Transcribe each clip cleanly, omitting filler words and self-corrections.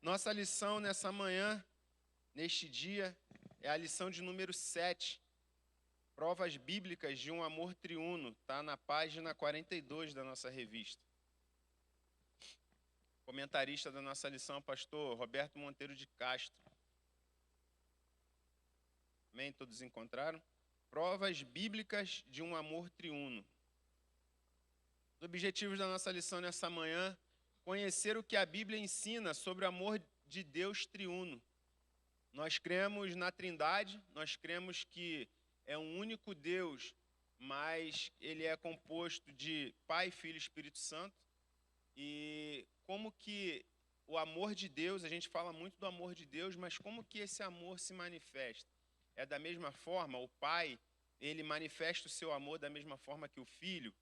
Nossa lição nessa manhã, neste dia, é a lição de número 7, Provas Bíblicas de um Amor Triuno, está na página 42 da nossa revista. Comentarista da nossa lição, pastor Roberto Monteiro de Castro. Amém? Todos encontraram? Provas Bíblicas de um Amor Triuno. Os objetivos da nossa lição nessa manhã, conhecer o que a Bíblia ensina sobre o amor de Deus triuno. Nós cremos na Trindade, nós cremos que é um único Deus, mas ele é composto de Pai, Filho e Espírito Santo. E como que o amor de Deus, a gente fala muito do amor de Deus, mas como que esse amor se manifesta? É da mesma forma, o Pai, ele manifesta o seu amor da mesma forma que o Filho?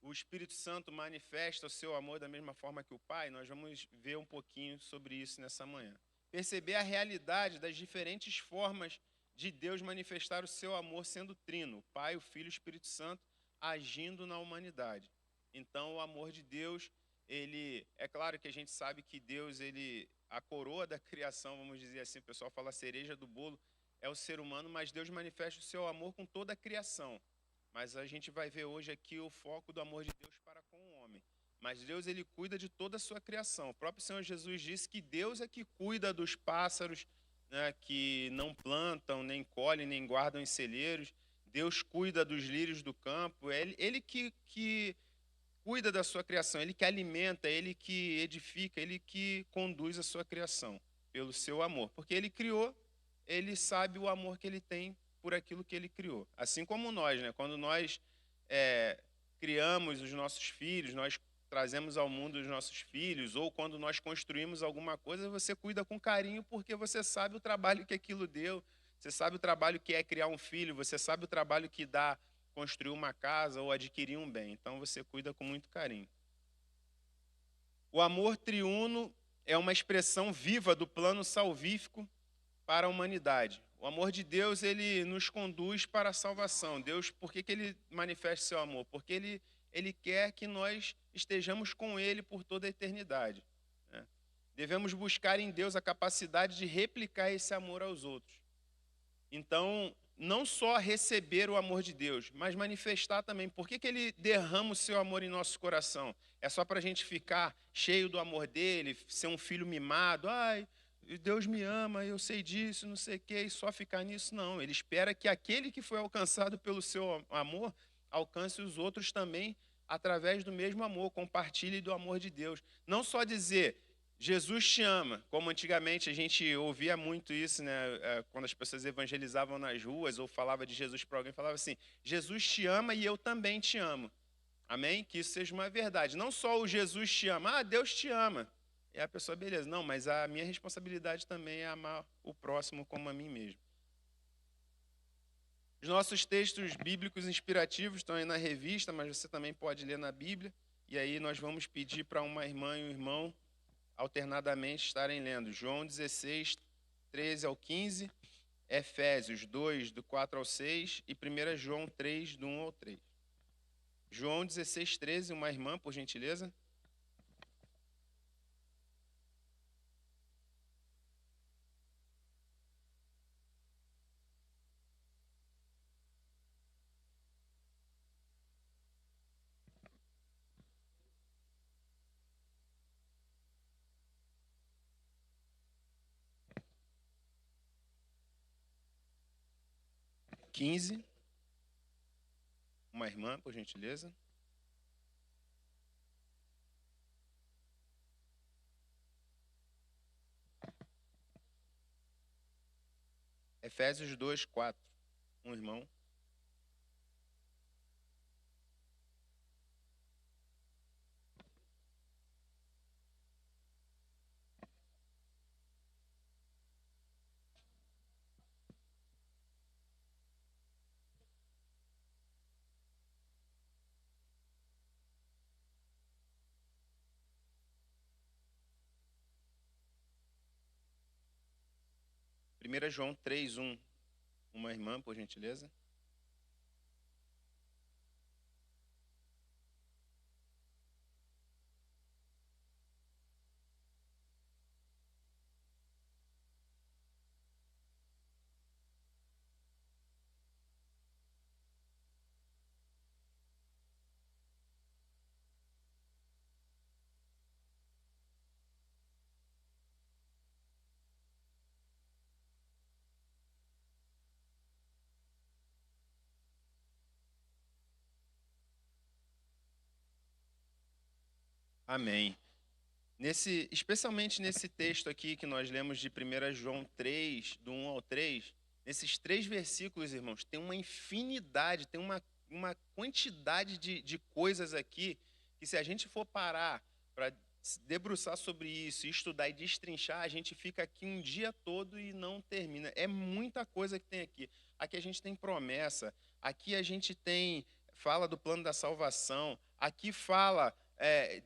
O Espírito Santo manifesta o seu amor da mesma forma que o Pai? Nós vamos ver um pouquinho sobre isso nessa manhã. Perceber a realidade das diferentes formas de Deus manifestar o seu amor sendo trino, o Pai, o Filho e o Espírito Santo agindo na humanidade. Então, o amor de Deus, ele é claro que a gente sabe que Deus, a coroa da criação, vamos dizer assim, o pessoal fala a cereja do bolo, é o ser humano, mas Deus manifesta o seu amor com toda a criação. Mas a gente vai ver hoje aqui o foco do amor de Deus para com o homem. Mas Deus, ele cuida de toda a sua criação. O próprio Senhor Jesus disse que Deus é que cuida dos pássaros, né, que não plantam, nem colhem, nem guardam em celeiros. Deus cuida dos lírios do campo. Ele que cuida da sua criação, ele que alimenta, ele que edifica, ele que conduz a sua criação pelo seu amor. Porque ele criou, ele sabe o amor que ele tem por aquilo que ele criou. Assim como nós, né? Quando nós criamos os nossos filhos, nós trazemos ao mundo os nossos filhos, ou quando nós construímos alguma coisa, você cuida com carinho porque você sabe o trabalho que aquilo deu, você sabe o trabalho que é criar um filho, você sabe o trabalho que dá construir uma casa ou adquirir um bem. Então você cuida com muito carinho. O amor triuno é uma expressão viva do plano salvífico para a humanidade. O amor de Deus, ele nos conduz para a salvação. Deus, por que ele manifesta seu amor? Porque ele quer que nós estejamos com ele por toda a eternidade, né? Devemos buscar em Deus a capacidade de replicar esse amor aos outros. Então, não só receber o amor de Deus, mas manifestar também. Por que ele derrama o seu amor em nosso coração? É só para a gente ficar cheio do amor dele, ser um filho mimado? Ai, Deus me ama, eu sei disso, não sei o quê, e só ficar nisso? Não, ele espera que aquele que foi alcançado pelo seu amor alcance os outros também através do mesmo amor, compartilhe do amor de Deus. Não só dizer, Jesus te ama, como antigamente a gente ouvia muito isso, né? Quando as pessoas evangelizavam nas ruas ou falava de Jesus para alguém, falava assim, Jesus te ama e eu também te amo. Amém? Que isso seja uma verdade. Não só o Jesus te ama, Deus te ama. E a pessoa, beleza, não, mas a minha responsabilidade também é amar o próximo como a mim mesmo. Os nossos textos bíblicos inspirativos estão aí na revista, mas você também pode ler na Bíblia. E aí nós vamos pedir para uma irmã e um irmão alternadamente estarem lendo João 16, 13 ao 15, Efésios 2, do 4 ao 6 e 1 João 3, do 1 ao 3. João 16, 13, uma irmã, por gentileza. Quinze, uma irmã, por gentileza. Efésios 2, 4, um irmão. Primeira João 3, 1, uma irmã, por gentileza. Amém. Especialmente nesse texto aqui que nós lemos de 1 João 3, do 1 ao 3, nesses 3 versículos, irmãos, tem uma infinidade, tem uma quantidade de coisas aqui que, se a gente for parar para se debruçar sobre isso, estudar e destrinchar, a gente fica aqui um dia todo e não termina. É muita coisa que tem aqui. Aqui a gente tem promessa, aqui a gente fala do plano da salvação, aqui fala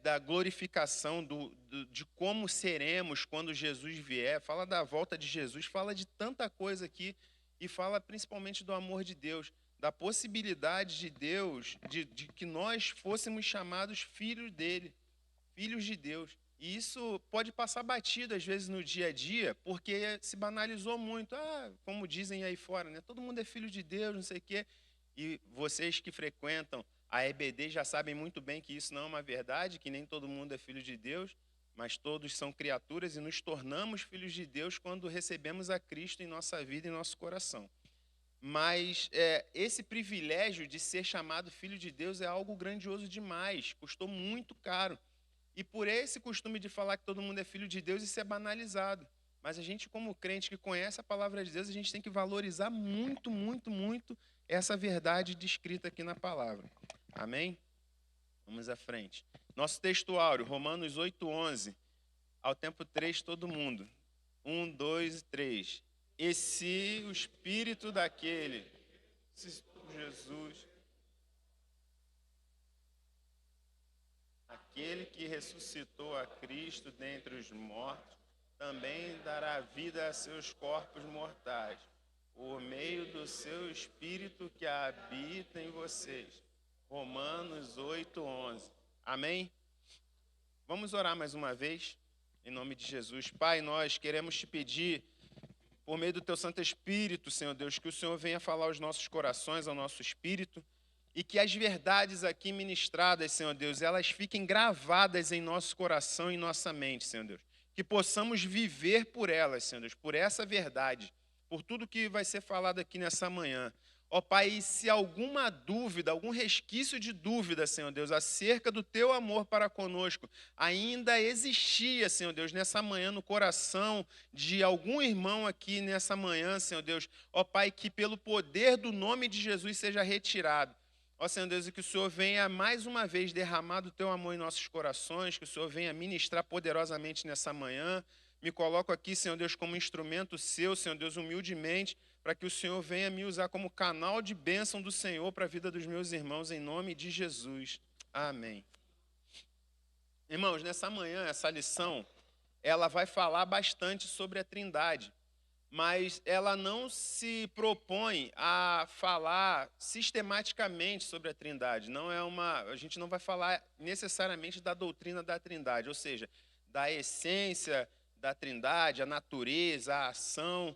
da glorificação, de como seremos quando Jesus vier, fala da volta de Jesus, fala de tanta coisa aqui, e fala principalmente do amor de Deus, da possibilidade de Deus, de que nós fôssemos chamados filhos dele, filhos de Deus. E isso pode passar batido, às vezes, no dia a dia, porque se banalizou muito. Como dizem aí fora, né? Todo mundo é filho de Deus, não sei o quê. E vocês que frequentam a EBD já sabem muito bem que isso não é uma verdade, que nem todo mundo é filho de Deus, mas todos são criaturas e nos tornamos filhos de Deus quando recebemos a Cristo em nossa vida e em nosso coração. Mas esse privilégio de ser chamado filho de Deus é algo grandioso demais, custou muito caro. E por esse costume de falar que todo mundo é filho de Deus, isso é banalizado. Mas a gente, como crente que conhece a palavra de Deus, a gente tem que valorizar muito, muito, muito essa verdade descrita aqui na palavra. Amém? Vamos à frente. Nosso texto áureo, Romanos 8:11. Ao tempo 3, todo mundo. 1, 2 e 3. E se o espírito daquele, Jesus, aquele que ressuscitou a Cristo dentre os mortos, também dará vida a seus corpos mortais, por meio do seu Espírito que habita em vocês. Romanos 8:11. Amém? Vamos orar mais uma vez, em nome de Jesus. Pai, nós queremos te pedir, por meio do teu Santo Espírito, Senhor Deus, que o Senhor venha falar aos nossos corações, ao nosso espírito, e que as verdades aqui ministradas, Senhor Deus, elas fiquem gravadas em nosso coração e em nossa mente, Senhor Deus. Que possamos viver por elas, Senhor Deus, por essa verdade, por tudo que vai ser falado aqui nessa manhã. Ó Pai, e se alguma dúvida, algum resquício de dúvida, Senhor Deus, acerca do teu amor para conosco, ainda existia, Senhor Deus, nessa manhã no coração de algum irmão aqui nessa manhã, Senhor Deus, ó Pai, que pelo poder do nome de Jesus seja retirado. Ó Senhor Deus, e que o Senhor venha mais uma vez derramar do teu amor em nossos corações, que o Senhor venha ministrar poderosamente nessa manhã. Me coloco aqui, Senhor Deus, como instrumento seu, Senhor Deus, humildemente, para que o Senhor venha me usar como canal de bênção do Senhor para a vida dos meus irmãos, em nome de Jesus. Amém. Irmãos, nessa manhã, essa lição, ela vai falar bastante sobre a Trindade, mas ela não se propõe a falar sistematicamente sobre a Trindade. A gente não vai falar necessariamente da doutrina da Trindade, ou seja, da essência da Trindade, a natureza, a ação.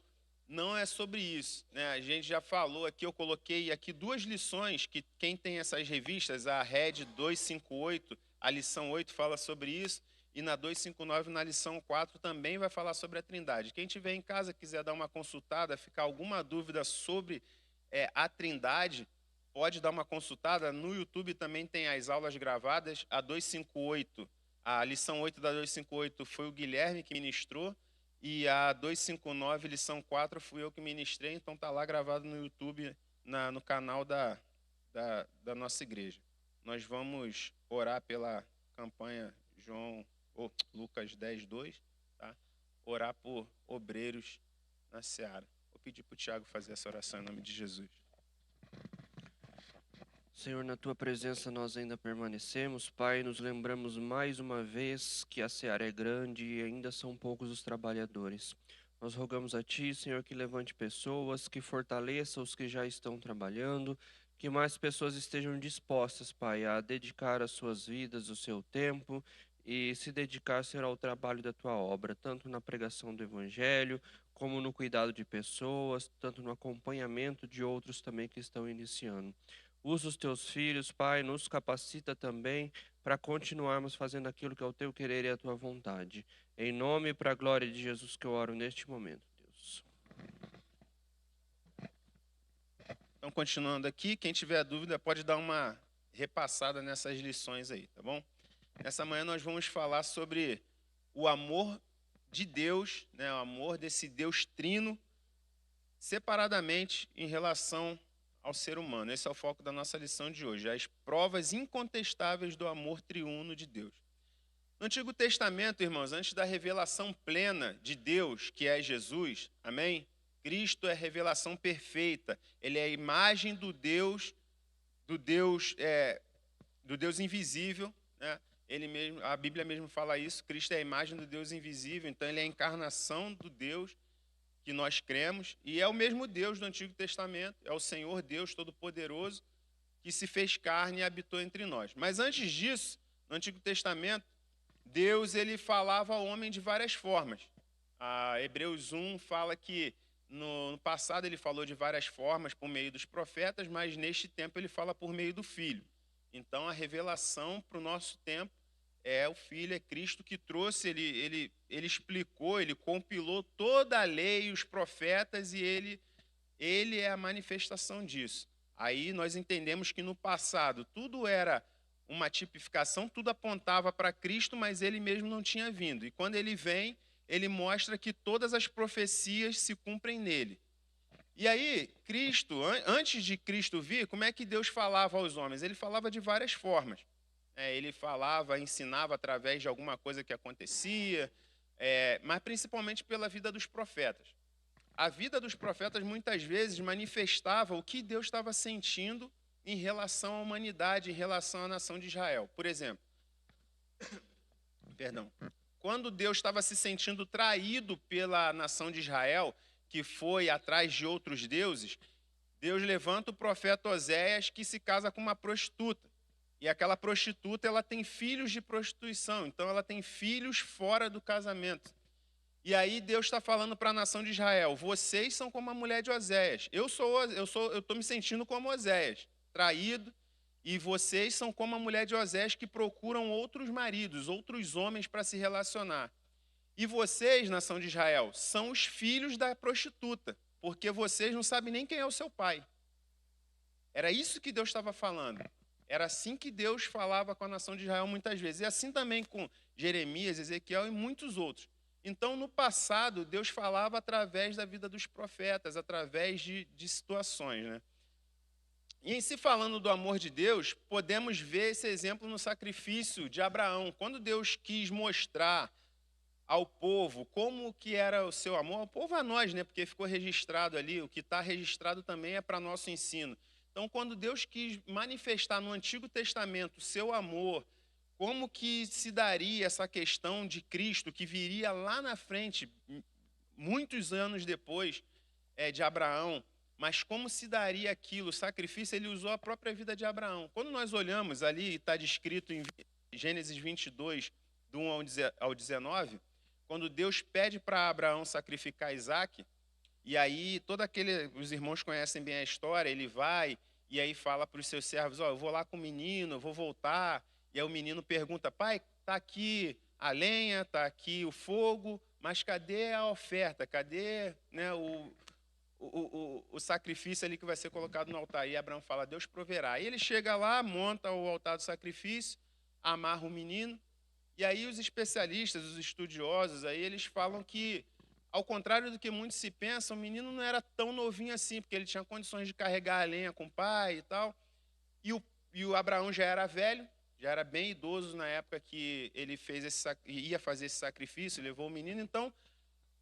Não é sobre isso, né? A gente já falou aqui, eu coloquei aqui 2 lições que quem tem essas revistas, a Red 258, a lição 8 fala sobre isso, e na 259, na lição 4, também vai falar sobre a Trindade. Quem estiver em casa, quiser dar uma consultada, ficar alguma dúvida sobre a Trindade, pode dar uma consultada. No YouTube também tem as aulas gravadas, a 258, a lição 8 da 258 foi o Guilherme que ministrou, e a 259, lição 4, fui eu que ministrei, então está lá gravado no YouTube, no canal da nossa igreja. Nós vamos orar pela campanha Lucas 10:2, tá? Orar por obreiros na seara. Vou pedir para o Tiago fazer essa oração em nome de Jesus. Senhor, na Tua presença nós ainda permanecemos. Pai, nos lembramos mais uma vez que a seara é grande e ainda são poucos os trabalhadores. Nós rogamos a Ti, Senhor, que levante pessoas, que fortaleça os que já estão trabalhando, que mais pessoas estejam dispostas, Pai, a dedicar as suas vidas, o seu tempo e se dedicar, Senhor, ao trabalho da Tua obra, tanto na pregação do Evangelho, como no cuidado de pessoas, tanto no acompanhamento de outros também que estão iniciando. Usa os teus filhos, Pai, nos capacita também para continuarmos fazendo aquilo que é o teu querer e a tua vontade. Em nome e para a glória de Jesus que eu oro neste momento, Deus. Então, continuando aqui, quem tiver dúvida pode dar uma repassada nessas lições aí, tá bom? Nessa manhã nós vamos falar sobre o amor de Deus, né, o amor desse Deus trino, separadamente em relação ao ser humano. Esse é o foco da nossa lição de hoje, as provas incontestáveis do amor triuno de Deus. No Antigo Testamento, irmãos, antes da revelação plena de Deus, que é Jesus, amém? Cristo é a revelação perfeita, ele é a imagem do Deus invisível, né? Ele mesmo, a Bíblia mesmo fala isso, Cristo é a imagem do Deus invisível, então ele é a encarnação do Deus que nós cremos, e é o mesmo Deus do Antigo Testamento, é o Senhor Deus Todo-Poderoso, que se fez carne e habitou entre nós. Mas antes disso, no Antigo Testamento, Deus ele falava ao homem de várias formas. Hebreus 1 fala que no passado ele falou de várias formas por meio dos profetas, mas neste tempo ele fala por meio do Filho. Então a revelação para o nosso tempo é o Filho, é Cristo que trouxe, ele explicou, ele compilou toda a lei, os profetas, e ele é a manifestação disso. Aí nós entendemos que no passado tudo era uma tipificação, tudo apontava para Cristo, mas ele mesmo não tinha vindo. E quando ele vem, ele mostra que todas as profecias se cumprem nele. E aí, Cristo, antes de Cristo vir, como é que Deus falava aos homens? Ele falava de várias formas. Ele falava, ensinava através de alguma coisa que acontecia, mas principalmente pela vida dos profetas. A vida dos profetas muitas vezes manifestava o que Deus estava sentindo em relação à humanidade, em relação à nação de Israel. Por exemplo, quando Deus estava se sentindo traído pela nação de Israel, que foi atrás de outros deuses, Deus levanta o profeta Oséias, que se casa com uma prostituta. E aquela prostituta, ela tem filhos de prostituição, então ela tem filhos fora do casamento. E aí Deus está falando para a nação de Israel: vocês são como a mulher de Oséias. Eu estou me sentindo como Oséias, traído, e vocês são como a mulher de Oséias que procuram outros maridos, outros homens para se relacionar. E vocês, nação de Israel, são os filhos da prostituta, porque vocês não sabem nem quem é o seu pai. Era isso que Deus estava falando. Era assim que Deus falava com a nação de Israel muitas vezes. E assim também com Jeremias, Ezequiel e muitos outros. Então, no passado, Deus falava através da vida dos profetas, através de situações, né? E em se falando do amor de Deus, podemos ver esse exemplo no sacrifício de Abraão. Quando Deus quis mostrar ao povo como que era o seu amor, ao povo a nós, né? Porque ficou registrado ali, o que está registrado também é para nosso ensino. Então, quando Deus quis manifestar no Antigo Testamento o seu amor, como que se daria essa questão de Cristo, que viria lá na frente, muitos anos depois de Abraão, mas como se daria aquilo, o sacrifício, ele usou a própria vida de Abraão. Quando nós olhamos ali, está descrito em Gênesis 22, do 1 ao 19, quando Deus pede para Abraão sacrificar Isaac, e aí os irmãos conhecem bem a história, ele vai e aí fala para os seus servos: eu vou lá com o menino, eu vou voltar. E aí o menino pergunta: pai, está aqui a lenha, está aqui o fogo, mas cadê a oferta? Cadê, né, o sacrifício ali que vai ser colocado no altar? E Abraão fala: Deus proverá. Aí ele chega lá, monta o altar do sacrifício, amarra o menino, e aí os especialistas, os estudiosos, aí eles falam que, ao contrário do que muitos se pensam, o menino não era tão novinho assim, porque ele tinha condições de carregar a lenha com o pai e tal. E o Abraão já era velho, já era bem idoso na época que ele ia fazer esse sacrifício, levou o menino. Então,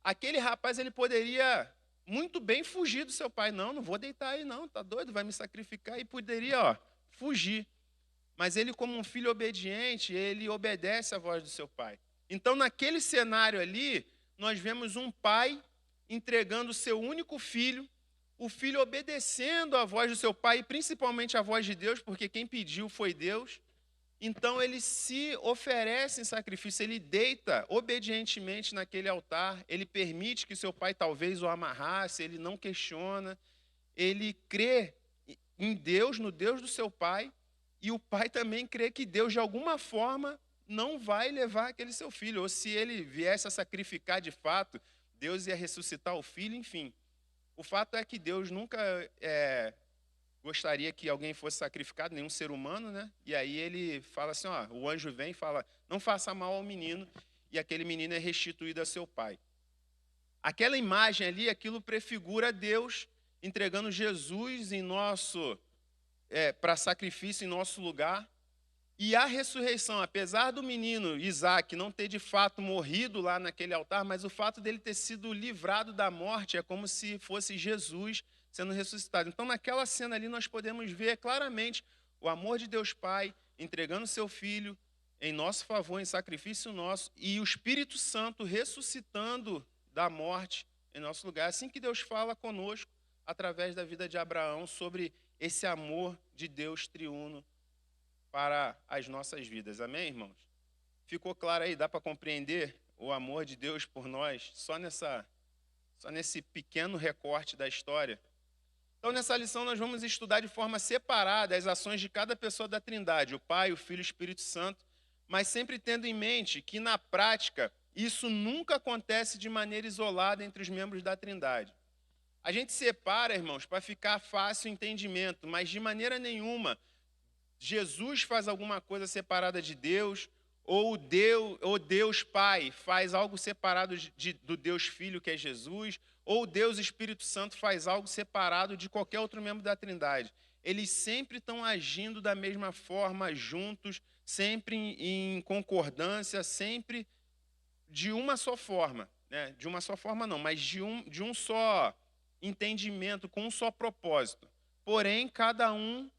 aquele rapaz, ele poderia muito bem fugir do seu pai. Não vou deitar aí não, tá doido, vai me sacrificar. E poderia, fugir. Mas ele, como um filho obediente, ele obedece à voz do seu pai. Então, naquele cenário ali, nós vemos um pai entregando o seu único filho, o filho obedecendo à voz do seu pai, e principalmente à voz de Deus, porque quem pediu foi Deus. Então ele se oferece em sacrifício, ele deita obedientemente naquele altar, ele permite que seu pai talvez o amarrasse, ele não questiona, ele crê em Deus, no Deus do seu pai, e o pai também crê que Deus, de alguma forma, não vai levar aquele seu filho, ou se ele viesse a sacrificar de fato, Deus ia ressuscitar o filho, enfim. O fato é que Deus nunca gostaria que alguém fosse sacrificado, nenhum ser humano, né? E aí ele fala assim, ó, o anjo vem e fala, não faça mal ao menino, e aquele menino é restituído a seu pai. Aquela imagem ali, aquilo prefigura Deus entregando Jesus em para sacrifício em nosso lugar. E a ressurreição, apesar do menino Isaac não ter de fato morrido lá naquele altar, mas o fato dele ter sido livrado da morte é como se fosse Jesus sendo ressuscitado. Então, naquela cena ali, nós podemos ver claramente o amor de Deus Pai entregando seu Filho em nosso favor, em sacrifício nosso, e o Espírito Santo ressuscitando da morte em nosso lugar. Assim que Deus fala conosco através da vida de Abraão sobre esse amor de Deus triuno para as nossas vidas. Amém, irmãos? Ficou claro aí? Dá para compreender o amor de Deus por nós só nesse pequeno recorte da história? Então, nessa lição, nós vamos estudar de forma separada as ações de cada pessoa da Trindade, o Pai, o Filho e o Espírito Santo, mas sempre tendo em mente que, na prática, isso nunca acontece de maneira isolada entre os membros da Trindade. A gente separa, irmãos, para ficar fácil o entendimento, mas de maneira nenhuma Jesus faz alguma coisa separada de Deus, ou Deus Pai faz algo separado do Deus Filho, que é Jesus, ou Deus Espírito Santo faz algo separado de qualquer outro membro da Trindade. Eles sempre estão agindo da mesma forma, juntos, sempre em concordância, sempre de uma só forma. Né? De uma só forma não, mas de um só entendimento, com um só propósito. Porém, cada um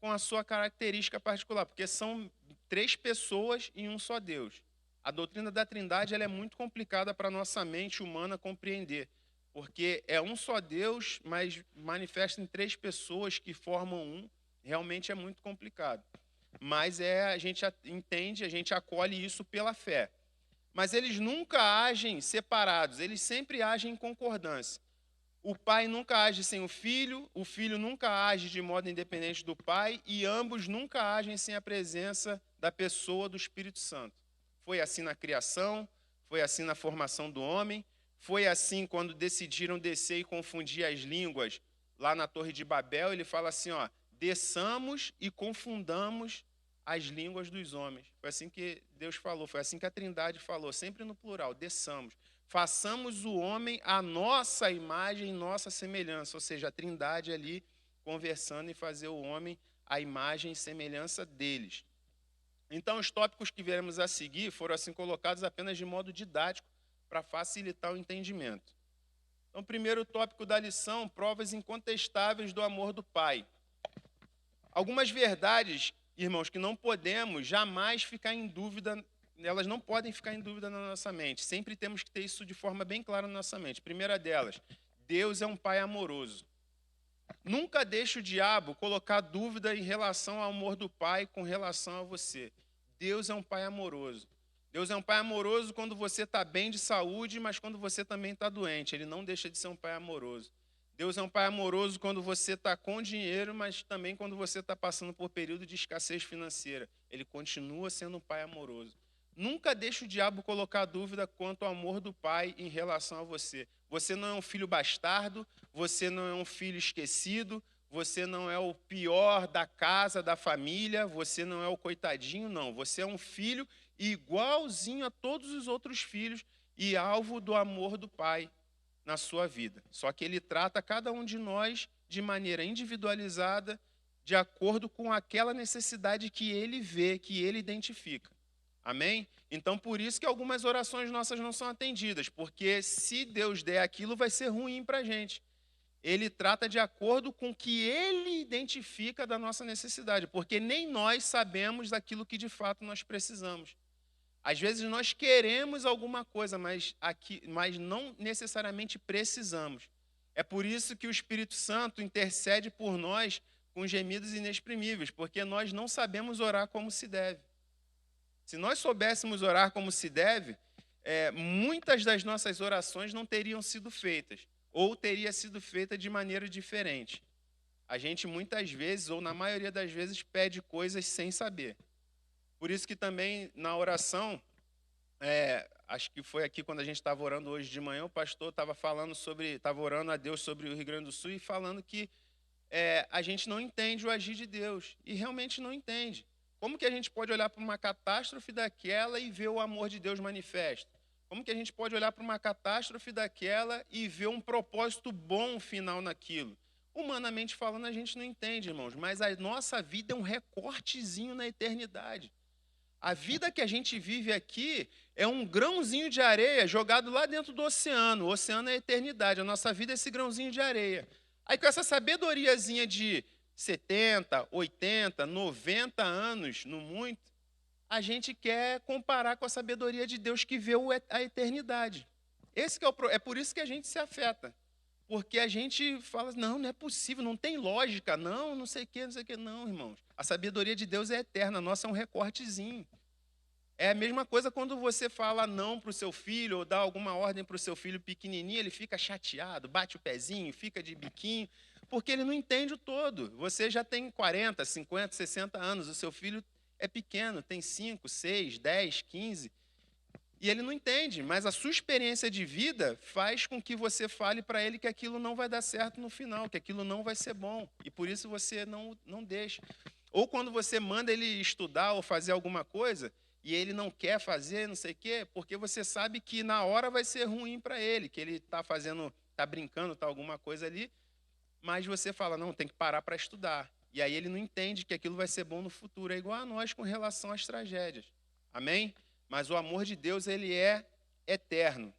com a sua característica particular, porque são 3 pessoas em um só Deus. A doutrina da Trindade ela é muito complicada para a nossa mente humana compreender, porque é um só Deus, mas manifesta em 3 pessoas que formam um. Realmente é muito complicado. Mas a gente entende, a gente acolhe isso pela fé. Mas eles nunca agem separados, eles sempre agem em concordância. O pai nunca age sem o filho nunca age de modo independente do pai, e ambos nunca agem sem a presença da pessoa do Espírito Santo. Foi assim na criação, foi assim na formação do homem, foi assim quando decidiram descer e confundir as línguas lá na Torre de Babel. Ele fala assim, ó, desçamos e confundamos as línguas dos homens. Foi assim que Deus falou, foi assim que a Trindade falou, sempre no plural, desçamos. Façamos o homem à nossa imagem, nossa semelhança, ou seja, a Trindade ali conversando e fazer o homem à imagem e semelhança deles. Então, os tópicos que veremos a seguir foram assim colocados apenas de modo didático para facilitar o entendimento. Então, primeiro tópico da lição, provas incontestáveis do amor do Pai. Algumas verdades, irmãos, que não podemos jamais ficar em dúvida, elas não podem ficar em dúvida na nossa mente. Sempre temos que ter isso de forma bem clara na nossa mente. Primeira delas, Deus é um Pai amoroso. Nunca deixe o diabo colocar dúvida em relação ao amor do Pai com relação a você. Deus é um Pai amoroso. Deus é um Pai amoroso quando você está bem de saúde, mas quando você também está doente. Ele não deixa de ser um Pai amoroso. Deus é um Pai amoroso quando você está com dinheiro, mas também quando você está passando por período de escassez financeira. Ele continua sendo um Pai amoroso. Nunca deixe o diabo colocar dúvida quanto ao amor do Pai em relação a você. Você não é um filho bastardo, você não é um filho esquecido, você não é o pior da casa, da família, você não é o coitadinho, não. Você é um filho igualzinho a todos os outros filhos e alvo do amor do Pai na sua vida. Só que ele trata cada um de nós de maneira individualizada, de acordo com aquela necessidade que ele vê, que ele identifica. Amém? Então, por isso que algumas orações nossas não são atendidas, porque se Deus der aquilo, vai ser ruim para a gente. Ele trata de acordo com o que ele identifica da nossa necessidade, porque nem nós sabemos daquilo que de fato nós precisamos. Às vezes nós queremos alguma coisa, mas não necessariamente precisamos. É por isso que o Espírito Santo intercede por nós com gemidos inexprimíveis, porque nós não sabemos orar como se deve. Se nós soubéssemos orar como se deve, muitas das nossas orações não teriam sido feitas, ou teria sido feita de maneira diferente. A gente muitas vezes, ou na maioria das vezes, pede coisas sem saber. Por isso que também na oração, acho que foi aqui quando a gente estava orando hoje de manhã, o pastor estava orando a Deus sobre o Rio Grande do Sul e falando que a gente não entende o agir de Deus. E realmente não entende. Como que a gente pode olhar para uma catástrofe daquela e ver o amor de Deus manifesto? Como que a gente pode olhar para uma catástrofe daquela e ver um propósito bom final naquilo? Humanamente falando, a gente não entende, irmãos, mas a nossa vida é um recortezinho na eternidade. A vida que a gente vive aqui é um grãozinho de areia jogado lá dentro do oceano. O oceano é a eternidade, a nossa vida é esse grãozinho de areia. Aí com essa sabedoriazinha de 70, 80, 90 anos, no muito, a gente quer comparar com a sabedoria de Deus que vê a eternidade. Esse que é por isso que a gente se afeta. Porque a gente fala, não é possível, não tem lógica, não sei o que, não sei o que. Não, irmãos. A sabedoria de Deus é eterna, a nossa é um recortezinho. É a mesma coisa quando você fala não para o seu filho, ou dá alguma ordem para o seu filho pequenininho, ele fica chateado, bate o pezinho, fica de biquinho, porque ele não entende o todo. Você já tem 40, 50, 60 anos, o seu filho é pequeno, tem 5, 6, 10, 15, e ele não entende, mas a sua experiência de vida faz com que você fale para ele que aquilo não vai dar certo no final, que aquilo não vai ser bom, e por isso você não deixa. Ou quando você manda ele estudar ou fazer alguma coisa, e ele não quer fazer, não sei o quê, porque você sabe que na hora vai ser ruim para ele, que ele está fazendo, está brincando, está alguma coisa ali, mas você fala, não, tem que parar para estudar. E aí ele não entende que aquilo vai ser bom no futuro. É igual a nós com relação às tragédias. Amém? Mas o amor de Deus, ele é eterno.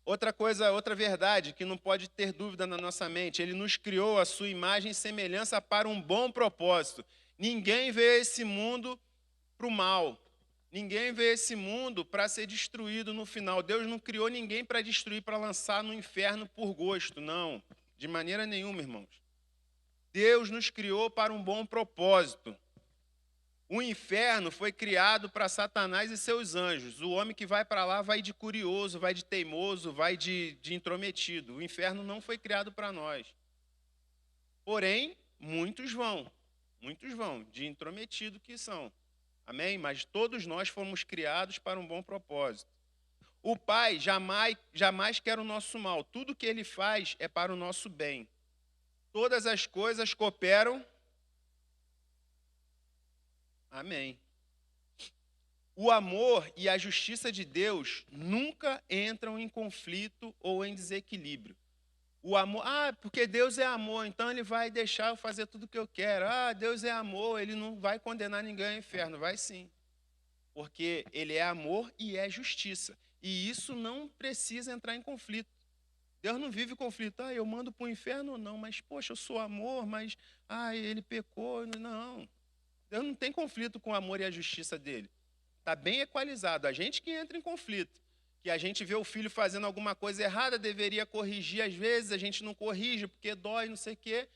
Outra coisa, outra verdade que não pode ter dúvida na nossa mente, ele nos criou a sua imagem e semelhança para um bom propósito. Ninguém veio a esse mundo para o mal. Ninguém veio a esse mundo para ser destruído no final. Deus não criou ninguém para destruir, para lançar no inferno por gosto. Não, de maneira nenhuma, irmãos. Deus nos criou para um bom propósito. O inferno foi criado para Satanás e seus anjos. O homem que vai para lá vai de curioso, vai de teimoso, vai de intrometido. O inferno não foi criado para nós. Porém, muitos vão, de intrometido que são. Amém? Mas todos nós fomos criados para um bom propósito. O Pai jamais quer o nosso mal. Tudo que Ele faz é para o nosso bem. Todas as coisas cooperam. Amém. O amor e a justiça de Deus nunca entram em conflito ou em desequilíbrio. O amor, porque Deus é amor, então Ele vai deixar eu fazer tudo o que eu quero. Deus é amor, Ele não vai condenar ninguém ao inferno. Vai sim. Porque Ele é amor e é justiça. E isso não precisa entrar em conflito. Deus não vive conflito. Eu mando para o inferno ou não, mas, poxa, eu sou amor, mas, ele pecou. Não. Deus não tem conflito com o amor e a justiça dele. Está bem equalizado. A gente que entra em conflito. Que a gente vê o filho fazendo alguma coisa errada, deveria corrigir às vezes, a gente não corrige porque dói, não sei o quê.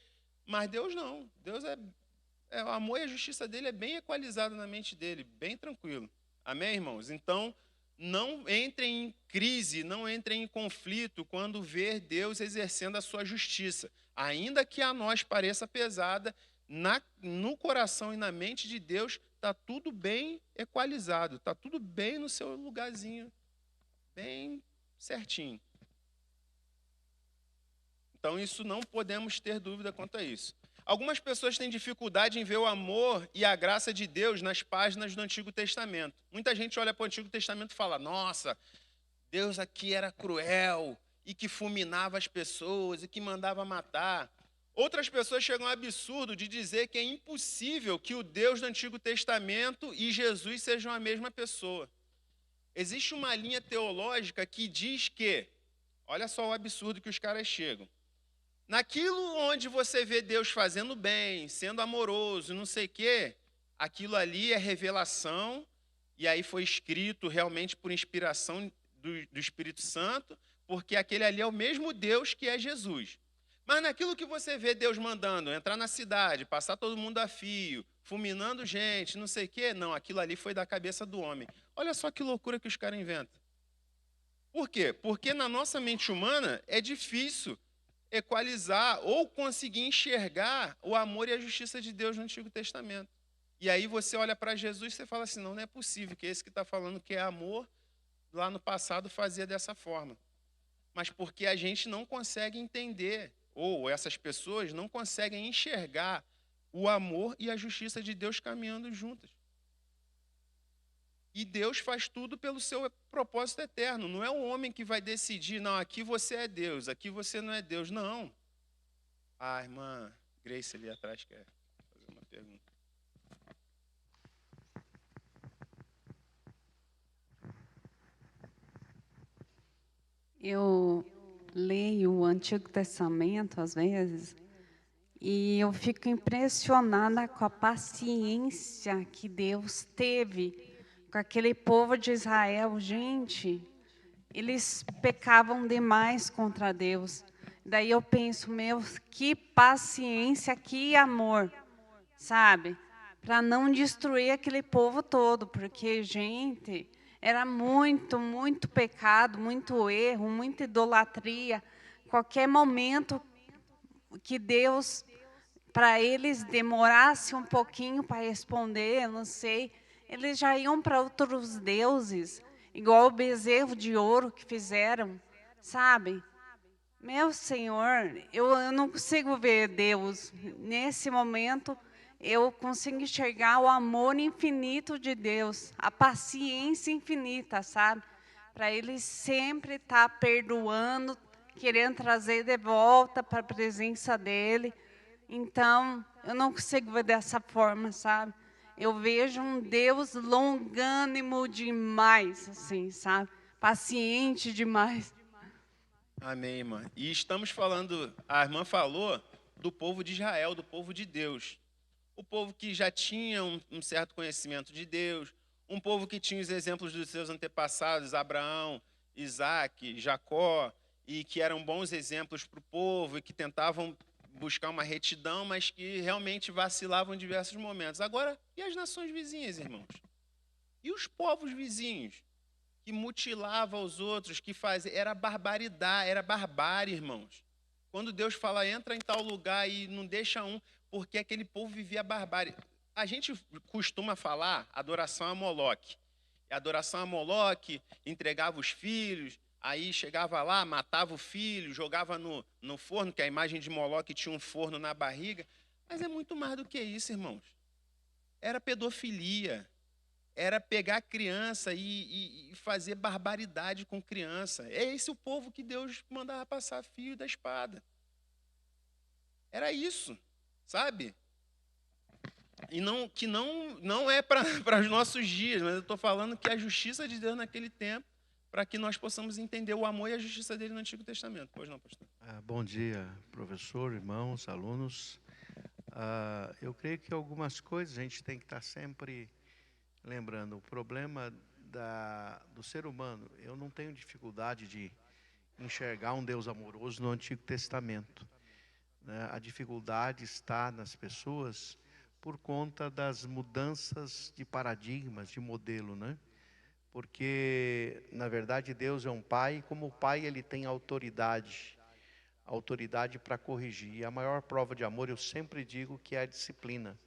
Mas Deus não. Deus o amor e a justiça dele é bem equalizado na mente dele, bem tranquilo. Amém, irmãos? Então, não entrem em crise, não entrem em conflito quando ver Deus exercendo a sua justiça. Ainda que a nós pareça pesada, no coração e na mente de Deus está tudo bem equalizado, está tudo bem no seu lugarzinho, bem certinho. Então, isso não podemos ter dúvida quanto a isso. Algumas pessoas têm dificuldade em ver o amor e a graça de Deus nas páginas do Antigo Testamento. Muita gente olha para o Antigo Testamento e fala, nossa, Deus aqui era cruel e que fulminava as pessoas e que mandava matar. Outras pessoas chegam ao absurdo de dizer que é impossível que o Deus do Antigo Testamento e Jesus sejam a mesma pessoa. Existe uma linha teológica que diz que, olha só o absurdo que os caras chegam, naquilo onde você vê Deus fazendo bem, sendo amoroso, não sei o quê, aquilo ali é revelação, e aí foi escrito realmente por inspiração do Espírito Santo, porque aquele ali é o mesmo Deus que é Jesus. Mas naquilo que você vê Deus mandando, entrar na cidade, passar todo mundo a fio, fulminando gente, não sei o quê, não, aquilo ali foi da cabeça do homem. Olha só que loucura que os caras inventam. Por quê? Porque na nossa mente humana é difícil equalizar ou conseguir enxergar o amor e a justiça de Deus no Antigo Testamento. E aí você olha para Jesus e você fala assim, não é possível que esse que está falando que é amor, lá no passado fazia dessa forma. Mas porque a gente não consegue entender ou essas pessoas não conseguem enxergar o amor e a justiça de Deus caminhando juntas. E Deus faz tudo pelo seu propósito eterno. Não é o homem que vai decidir, não, aqui você é Deus, aqui você não é Deus. Não. A irmã Grace ali atrás quer fazer uma pergunta. Eu leio o Antigo Testamento, às vezes, e eu fico impressionada com a paciência que Deus teve com aquele povo de Israel. Gente, eles pecavam demais contra Deus. Daí eu penso, meu, que paciência, que amor, sabe? Para não destruir aquele povo todo, porque, gente, era muito, muito pecado, muito erro, muita idolatria. Qualquer momento que Deus, para eles, demorasse um pouquinho para responder, eu não sei, eles já iam para outros deuses, igual o bezerro de ouro que fizeram, sabe? Meu Senhor, eu não consigo ver Deus. Nesse momento, eu consigo enxergar o amor infinito de Deus, a paciência infinita, sabe? Para Ele sempre estar perdoando, querendo trazer de volta para a presença dEle. Então, eu não consigo ver dessa forma, sabe? Eu vejo um Deus longânimo demais, assim, sabe? Paciente demais. Amém, irmã. E estamos falando, a irmã falou do povo de Israel, do povo de Deus. O povo que já tinha um certo conhecimento de Deus, um povo que tinha os exemplos dos seus antepassados, Abraão, Isaac, Jacó, e que eram bons exemplos para o povo e que tentavam buscar uma retidão, mas que realmente vacilavam em diversos momentos. Agora, e as nações vizinhas, irmãos? E os povos vizinhos? Que mutilava os outros, que fazia, era barbaridade, era barbárie, irmãos. Quando Deus fala, entra em tal lugar e não deixa um, porque aquele povo vivia barbárie. A gente costuma falar adoração a Moloque. A adoração a Moloque, entregava os filhos, aí chegava lá, matava o filho, jogava no forno, que a imagem de Moloque tinha um forno na barriga. Mas é muito mais do que isso, irmãos. Era pedofilia. Era pegar criança e fazer barbaridade com criança. É esse o povo que Deus mandava passar fio da espada. Era isso, sabe? E não é para os nossos dias, mas eu estou falando que a justiça de Deus naquele tempo, para que nós possamos entender o amor e a justiça dele no Antigo Testamento. Pois não, pastor? Bom dia, professor, irmãos, alunos. Eu creio que algumas coisas a gente tem que estar sempre lembrando. O problema do ser humano, eu não tenho dificuldade de enxergar um Deus amoroso no Antigo Testamento, né? A dificuldade está nas pessoas por conta das mudanças de paradigmas, de modelo, né? Porque, na verdade, Deus é um pai, e como pai ele tem autoridade para corrigir. E a maior prova de amor, eu sempre digo que é a disciplina.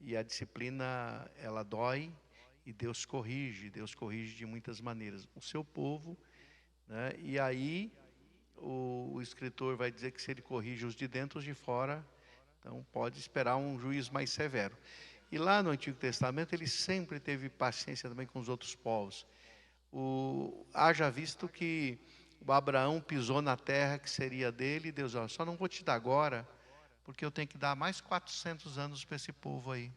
E a disciplina, ela dói, e Deus corrige de muitas maneiras. O seu povo, né? E aí o escritor vai dizer que se ele corrige os de dentro, os de fora, então pode esperar um juízo mais severo. E lá no Antigo Testamento, ele sempre teve paciência também com os outros povos. Haja visto que o Abraão pisou na terra que seria dele, e Deus, só não vou te dar agora, porque eu tenho que dar mais 400 anos para esse povo aí.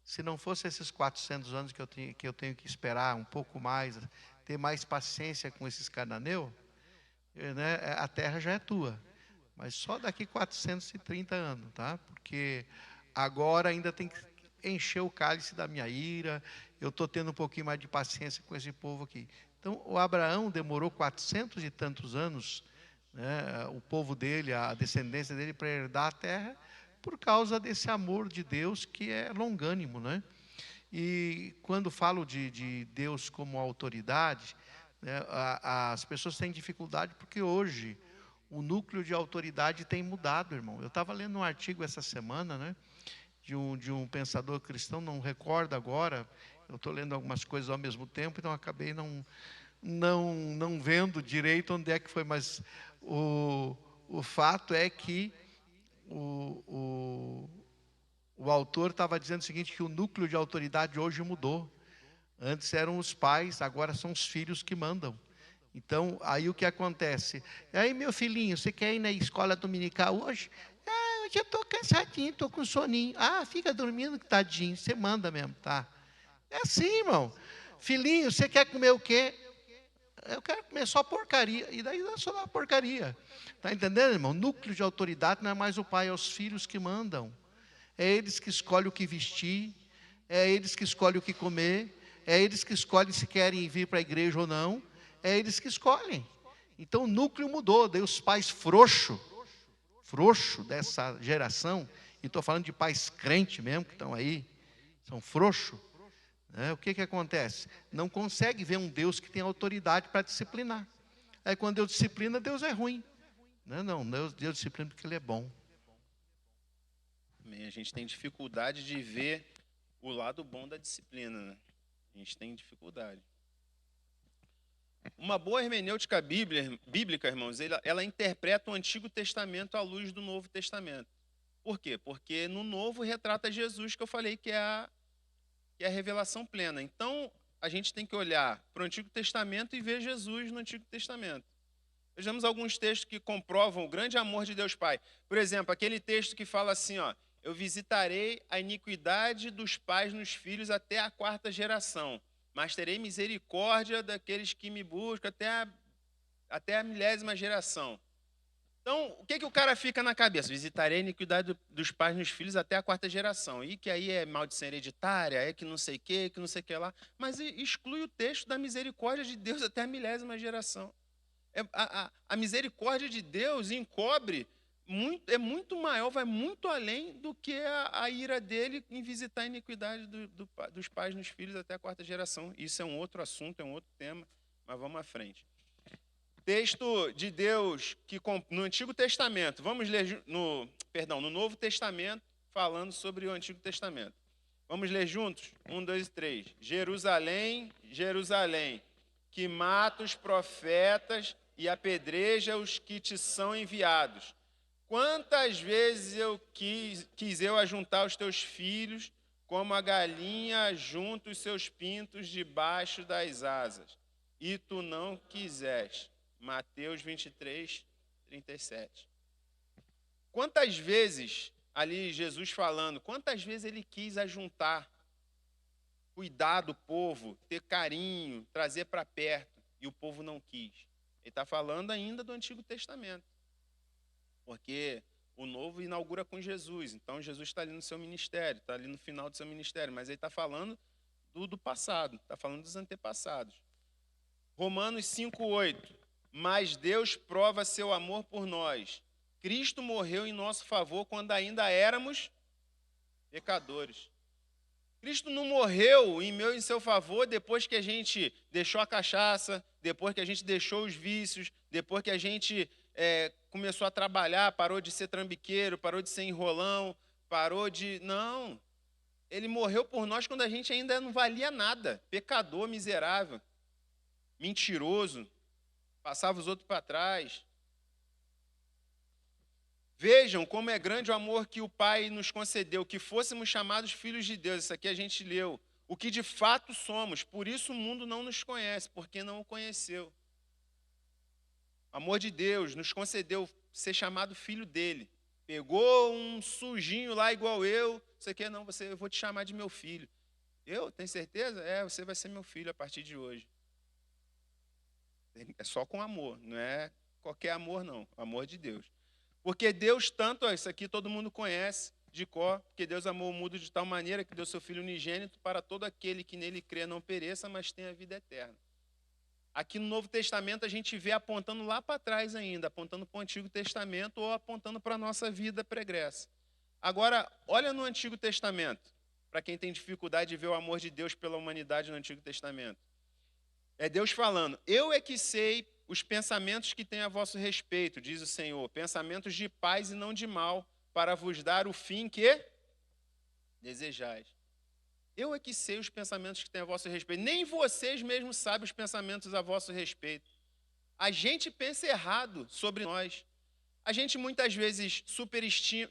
Se não fosse esses 400 anos que eu tenho que esperar um pouco mais, ter mais paciência com esses cananeus, né, a terra já é tua. Mas só daqui 430 anos, tá? Porque agora ainda tem que encher o cálice da minha ira, eu estou tendo um pouquinho mais de paciência com esse povo aqui. Então, o Abraão demorou 400 e tantos anos, né, o povo dele, a descendência dele, para herdar a terra, por causa desse amor de Deus que é longânimo, né? E quando falo de Deus como autoridade, né, as pessoas têm dificuldade porque hoje o núcleo de autoridade tem mudado, irmão. Eu estava lendo um artigo essa semana, né, de um pensador cristão, não recordo agora, eu estou lendo algumas coisas ao mesmo tempo, então acabei não vendo direito onde é que foi, mas o fato é que o autor estava dizendo o seguinte, que o núcleo de autoridade hoje mudou. Antes eram os pais, agora são os filhos que mandam. Então, aí o que acontece? Aí, meu filhinho, você quer ir na escola dominical hoje? Ah, hoje eu estou cansadinho, estou com soninho. Ah, fica dormindo, tadinho, você manda mesmo, tá? É assim, irmão. Filhinho, você quer comer o quê? Eu quero comer só porcaria. E daí dá só uma porcaria. Está entendendo, irmão? Núcleo de autoridade não é mais o pai, é os filhos que mandam. É eles que escolhem o que vestir, é eles que escolhem o que comer, é eles que escolhem se querem vir para a igreja ou não, é eles que escolhem. Então o núcleo mudou, daí os pais frouxo dessa geração, e estou falando de pais crentes mesmo, que estão aí, são frouxos, né? O que acontece? Não consegue ver um Deus que tem autoridade para disciplinar. Aí quando Deus disciplina, Deus é ruim. Não, Deus disciplina porque Ele é bom. A gente tem dificuldade de ver o lado bom da disciplina, né? A gente tem dificuldade. Uma boa hermenêutica bíblica, irmãos, ela interpreta o Antigo Testamento à luz do Novo Testamento. Por quê? Porque no Novo retrata Jesus, que eu falei que é a revelação plena. Então, a gente tem que olhar para o Antigo Testamento e ver Jesus no Antigo Testamento. Vejamos alguns textos que comprovam o grande amor de Deus Pai. Por exemplo, aquele texto que fala assim, ó, eu visitarei a iniquidade dos pais nos filhos até a 4ª geração, mas terei misericórdia daqueles que me buscam até a 1000ª geração. Então, o que o cara fica na cabeça? Visitarei a iniquidade dos pais nos filhos até a 4ª geração. E que aí é maldição hereditária, é que não sei o que não sei o que lá. Mas exclui o texto da misericórdia de Deus até a 1000ª geração. A misericórdia de Deus encobre, é muito maior, vai muito além do que a ira dele em visitar a iniquidade dos pais nos filhos até a 4ª geração. Isso é um outro assunto, é um outro tema, mas vamos à frente. Texto de Deus que no Antigo Testamento, vamos ler no Novo Testamento, falando sobre o Antigo Testamento. Vamos ler juntos? 1, 2 e 3. Jerusalém, Jerusalém, que mata os profetas e apedreja os que te são enviados. Quantas vezes quis eu ajuntar os teus filhos, como a galinha ajunta os seus pintos debaixo das asas, e tu não quiseste. Mateus 23, 37. Quantas vezes, ali Jesus falando, quantas vezes ele quis ajuntar, cuidar do povo, ter carinho, trazer para perto, e o povo não quis. Ele está falando ainda do Antigo Testamento, porque o Novo inaugura com Jesus, então Jesus está ali no seu ministério, está ali no final do seu ministério, mas ele está falando do passado, está falando dos antepassados. Romanos 5:8. Mas Deus prova seu amor por nós. Cristo morreu em nosso favor quando ainda éramos pecadores. Cristo não morreu em meu e em seu favor depois que a gente deixou a cachaça, depois que a gente deixou os vícios, depois que a gente começou a trabalhar, parou de ser trambiqueiro, parou de ser enrolão, parou de... Não. Ele morreu por nós quando a gente ainda não valia nada. Pecador, miserável, mentiroso, passava os outros para trás. Vejam como é grande o amor que o Pai nos concedeu, que fôssemos chamados filhos de Deus. Isso aqui a gente leu. O que de fato somos. Por isso o mundo não nos conhece, porque não o conheceu. O amor de Deus nos concedeu ser chamado filho dele. Pegou um sujinho lá igual eu. Você quer? Não, eu vou te chamar de meu filho. Eu? Tem certeza? Você vai ser meu filho a partir de hoje. É só com amor, não é qualquer amor, não. O amor de Deus. Porque Deus tanto, isso aqui todo mundo conhece de cor, porque Deus amou o mundo de tal maneira que deu seu Filho unigênito para todo aquele que nele crê não pereça, mas tenha vida eterna. Aqui no Novo Testamento a gente vê apontando lá para trás ainda, apontando para o Antigo Testamento ou apontando para a nossa vida pregressa. Agora, olha no Antigo Testamento, para quem tem dificuldade de ver o amor de Deus pela humanidade no Antigo Testamento. É Deus falando, eu é que sei os pensamentos que tenho a vosso respeito, diz o Senhor, pensamentos de paz e não de mal, para vos dar o fim que desejais. Eu é que sei os pensamentos que tenho a vosso respeito. Nem vocês mesmos sabem os pensamentos a vosso respeito. A gente pensa errado sobre nós. A gente muitas vezes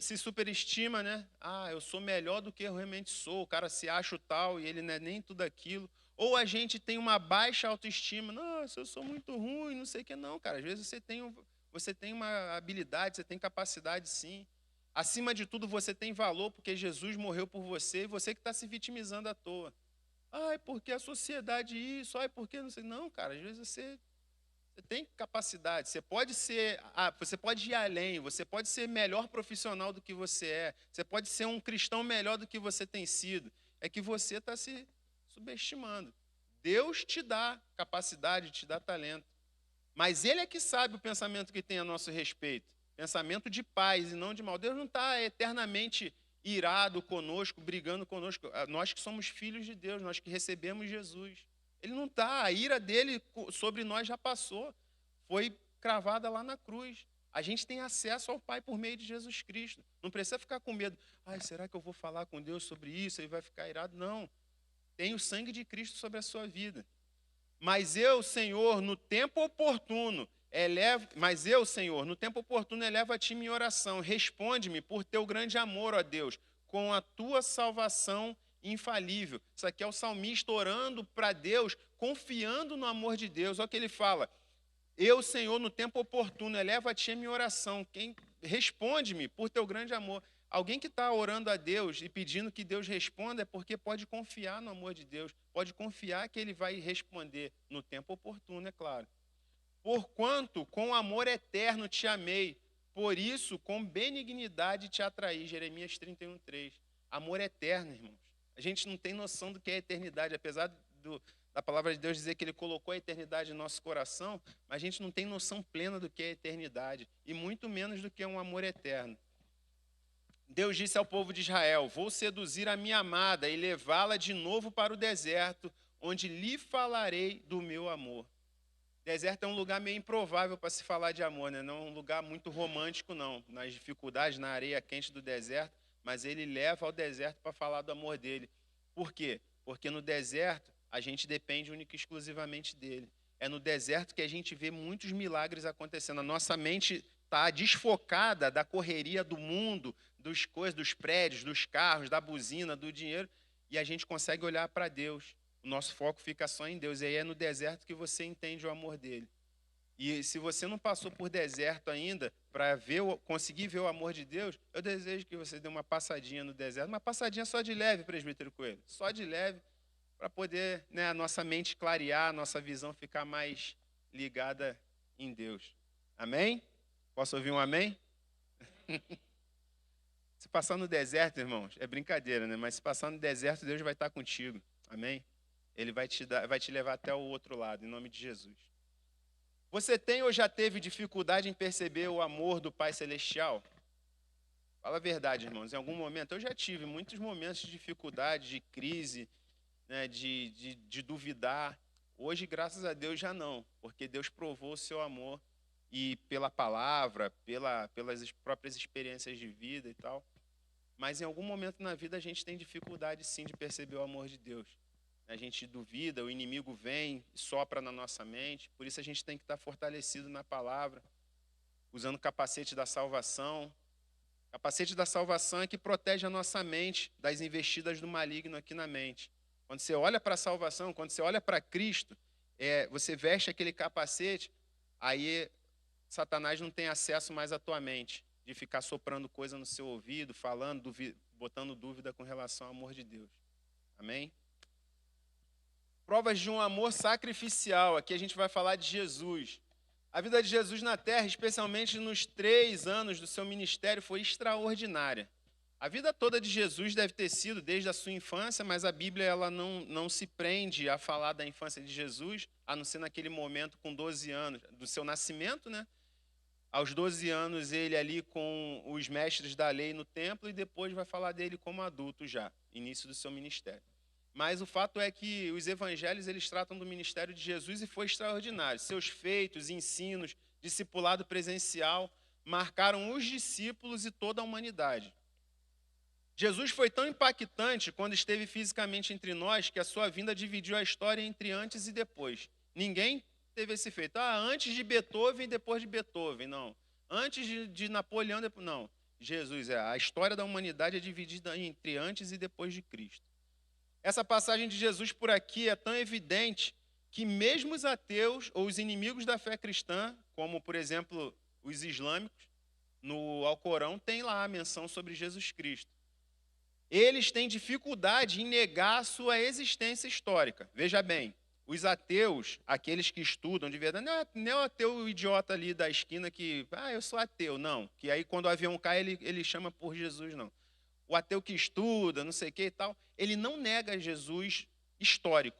se superestima, né? Ah, eu sou melhor do que eu realmente sou. O cara se acha o tal e ele não é nem tudo aquilo. Ou a gente tem uma baixa autoestima. Nossa, eu sou muito ruim, não sei o que. Não, cara. Às vezes você tem uma habilidade, você tem capacidade, sim. Acima de tudo, você tem valor porque Jesus morreu por você e você que está se vitimizando à toa. Ai, porque a sociedade isso, ai, porque não sei. Não, cara, às vezes você tem capacidade, você pode ir além, você pode ser melhor profissional do que você pode ser um cristão melhor do que você tem sido. É que você está se subestimando. Deus te dá capacidade, te dá talento. Mas Ele é que sabe o pensamento que tem a nosso respeito. Pensamento de paz e não de mal. Deus não está eternamente irado conosco, brigando conosco. Nós que somos filhos de Deus, nós que recebemos Jesus. Ele não está, a ira dele sobre nós já passou. Foi cravada lá na cruz. A gente tem acesso ao Pai por meio de Jesus Cristo. Não precisa ficar com medo. Ai, será que eu vou falar com Deus sobre isso? Ele vai ficar irado? Não. Tem o sangue de Cristo sobre a sua vida. Mas eu, Senhor, no tempo oportuno, elevo a ti minha oração. Responde-me por teu grande amor, ó Deus, com a tua salvação infalível. Isso aqui é o salmista orando para Deus, confiando no amor de Deus. Olha o que ele fala. Eu, Senhor, no tempo oportuno, elevo a ti a minha oração. Responde-me por teu grande amor. Alguém que está orando a Deus e pedindo que Deus responda é porque pode confiar no amor de Deus, pode confiar que Ele vai responder no tempo oportuno, é claro. Porquanto com amor eterno te amei, por isso com benignidade te atraí. Jeremias 31:3. Amor eterno, irmãos. A gente não tem noção do que é eternidade, apesar da palavra de Deus dizer que Ele colocou a eternidade em nosso coração, mas a gente não tem noção plena do que é eternidade, e muito menos do que é um amor eterno. Deus disse ao povo de Israel: vou seduzir a minha amada e levá-la de novo para o deserto, onde lhe falarei do meu amor. Deserto é um lugar meio improvável para se falar de amor, né? Não é um lugar muito romântico, não. Nas dificuldades, na areia quente do deserto, mas ele leva ao deserto para falar do amor dele. Por quê? Porque no deserto a gente depende única e exclusivamente dele. É no deserto que a gente vê muitos milagres acontecendo. A nossa mente está desfocada da correria do mundo, dos prédios, dos carros, da buzina, do dinheiro, e a gente consegue olhar para Deus. O nosso foco fica só em Deus. E aí é no deserto que você entende o amor dele. E se você não passou por deserto ainda, para conseguir ver o amor de Deus, eu desejo que você dê uma passadinha no deserto, uma passadinha só de leve, presbítero Coelho, só de leve, para poder, né, a nossa mente clarear, a nossa visão ficar mais ligada em Deus. Amém? Posso ouvir um amém? Se passar no deserto, irmãos, é brincadeira, né? Mas se passar no deserto, Deus vai estar contigo. Amém? Ele vai te levar até o outro lado, em nome de Jesus. Você tem ou já teve dificuldade em perceber o amor do Pai Celestial? Fala a verdade, irmãos. Em algum momento, eu já tive muitos momentos de dificuldade, de crise, né, de duvidar. Hoje, graças a Deus, já não, porque Deus provou o seu amor e pela palavra, pelas próprias experiências de vida e tal. Mas em algum momento na vida a gente tem dificuldade, sim, de perceber o amor de Deus. A gente duvida, o inimigo vem e sopra na nossa mente. Por isso a gente tem que estar fortalecido na palavra, usando o capacete da salvação. O capacete da salvação é que protege a nossa mente das investidas do maligno aqui na mente. Quando você olha para a salvação, quando você olha para Cristo, você veste aquele capacete, aí Satanás não tem acesso mais à tua mente, de ficar soprando coisa no seu ouvido, falando, botando dúvida com relação ao amor de Deus. Amém? Provas de um amor sacrificial. Aqui a gente vai falar de Jesus. A vida de Jesus na terra, especialmente nos 3 anos do seu ministério, foi extraordinária. A vida toda de Jesus deve ter sido desde a sua infância, mas a Bíblia ela não se prende a falar da infância de Jesus, a não ser naquele momento com 12 anos, do seu nascimento, né? Aos 12 anos, ele ali com os mestres da lei no templo, e depois vai falar dele como adulto já, início do seu ministério. Mas o fato é que os evangelhos eles tratam do ministério de Jesus e foi extraordinário. Seus feitos, ensinos, discipulado presencial marcaram os discípulos e toda a humanidade. Jesus foi tão impactante quando esteve fisicamente entre nós que a sua vinda dividiu a história entre antes e depois. Ninguém teve esse feito. Antes de Beethoven e depois de Beethoven, não. Antes de Napoleão, depois, não. Jesus, a história da humanidade é dividida entre antes e depois de Cristo. Essa passagem de Jesus por aqui é tão evidente que mesmo os ateus ou os inimigos da fé cristã, como, por exemplo, os islâmicos, no Alcorão tem lá a menção sobre Jesus Cristo. Eles têm dificuldade em negar a sua existência histórica. Veja bem, os ateus, aqueles que estudam de verdade, não é o ateu idiota ali da esquina que, eu sou ateu, não. Que aí quando o avião cai, ele chama por Jesus, não. O ateu que estuda, não sei o que e tal, ele não nega Jesus histórico.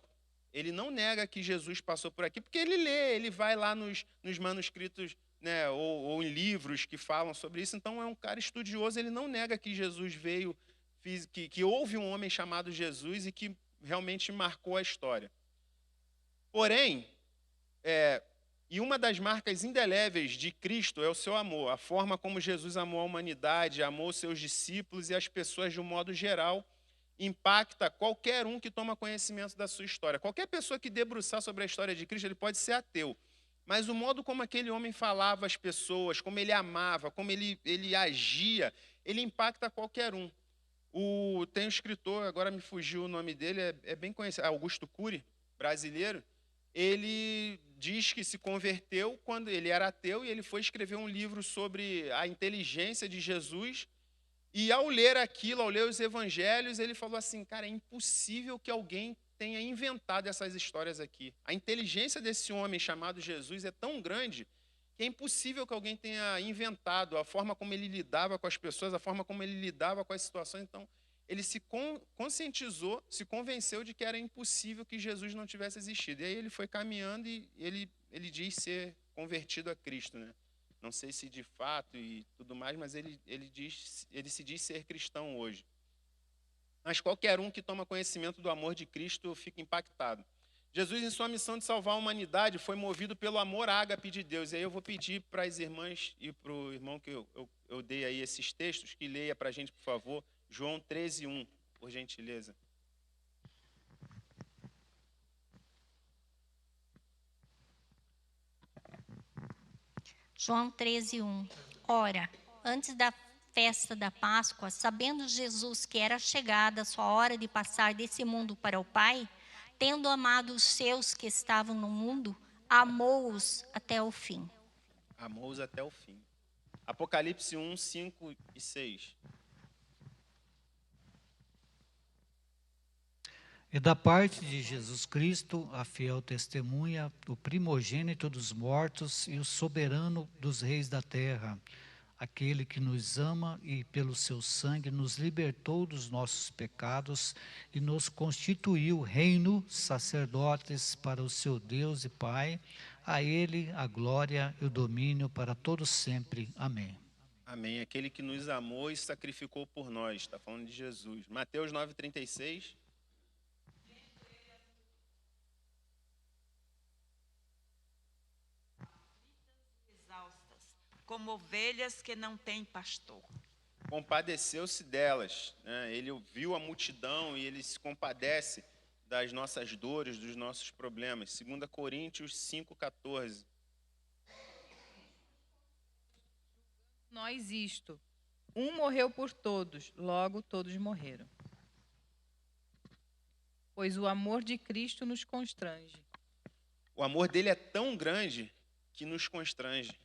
Ele não nega que Jesus passou por aqui, porque ele lê, ele vai lá nos manuscritos, né, ou em livros que falam sobre isso. Então é um cara estudioso, ele não nega que Jesus veio, que houve um homem chamado Jesus e que realmente marcou a história. Porém, e uma das marcas indeléveis de Cristo é o seu amor, a forma como Jesus amou a humanidade, amou seus discípulos e as pessoas de um modo geral, impacta qualquer um que toma conhecimento da sua história. Qualquer pessoa que debruçar sobre a história de Cristo, ele pode ser ateu. Mas o modo como aquele homem falava às pessoas, como ele amava, como ele agia, ele impacta qualquer um. Tem um escritor, agora me fugiu o nome dele, é bem conhecido, Augusto Cury, brasileiro. Ele diz que se converteu quando ele era ateu e ele foi escrever um livro sobre a inteligência de Jesus. E ao ler aquilo, ao ler os evangelhos, ele falou assim, cara, é impossível que alguém tenha inventado essas histórias aqui. A inteligência desse homem chamado Jesus é tão grande que é impossível que alguém tenha inventado a forma como ele lidava com as pessoas, a forma como ele lidava com as situações. Então, ele se conscientizou, se convenceu de que era impossível que Jesus não tivesse existido. E aí ele foi caminhando e ele diz ser convertido a Cristo, né? Não sei se de fato e tudo mais, mas ele se diz ser cristão hoje. Mas qualquer um que toma conhecimento do amor de Cristo fica impactado. Jesus, em sua missão de salvar a humanidade, foi movido pelo amor ágape de Deus. E aí eu vou pedir para as irmãs e para o irmão que eu dei aí esses textos, que leia para a gente, por favor, João 13:1, por gentileza. João 13:1. Ora, antes da festa da Páscoa, sabendo Jesus que era chegada a sua hora de passar desse mundo para o Pai, tendo amado os seus que estavam no mundo, amou-os até o fim. Amou-os até o fim. Apocalipse 1, 5 e 6. E da parte de Jesus Cristo, a fiel testemunha, o primogênito dos mortos e o soberano dos reis da terra, aquele que nos ama e pelo seu sangue nos libertou dos nossos pecados e nos constituiu reino, sacerdotes para o seu Deus e Pai, a ele a glória e o domínio para todos sempre. Amém. Amém. Aquele que nos amou e sacrificou por nós. Está falando de Jesus. Mateus 9:36. Como ovelhas que não têm pastor. Compadeceu-se delas, né? Ele viu a multidão e ele se compadece das nossas dores, dos nossos problemas. 2 Coríntios 5:14. Nós isto, um morreu por todos, logo todos morreram. Pois o amor de Cristo nos constrange. O amor dele é tão grande que nos constrange.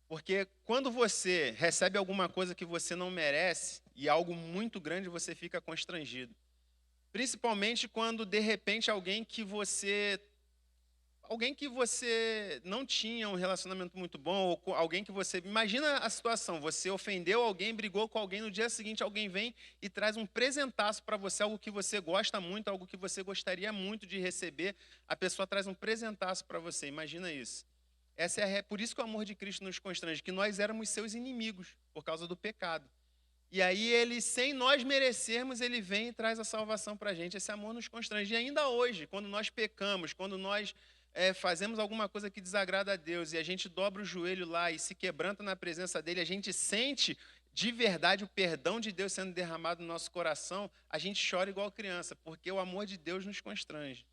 Porque quando você recebe alguma coisa que você não merece, e algo muito grande, você fica constrangido. Principalmente quando, de repente, alguém que você não tinha um relacionamento muito bom, ou alguém que você... Imagina a situação, você ofendeu alguém, brigou com alguém, no dia seguinte alguém vem e traz um presentaço para você, algo que você gosta muito, algo que você gostaria muito de receber, a pessoa traz um presentaço para você, imagina isso. Por isso que o amor de Cristo nos constrange, que nós éramos seus inimigos, por causa do pecado. E aí ele, sem nós merecermos, ele vem e traz a salvação para a gente. Esse amor nos constrange. E ainda hoje, quando nós pecamos, quando nós fazemos alguma coisa que desagrada a Deus, e a gente dobra o joelho lá e se quebranta na presença dele, a gente sente de verdade o perdão de Deus sendo derramado no nosso coração, a gente chora igual criança, porque o amor de Deus nos constrange.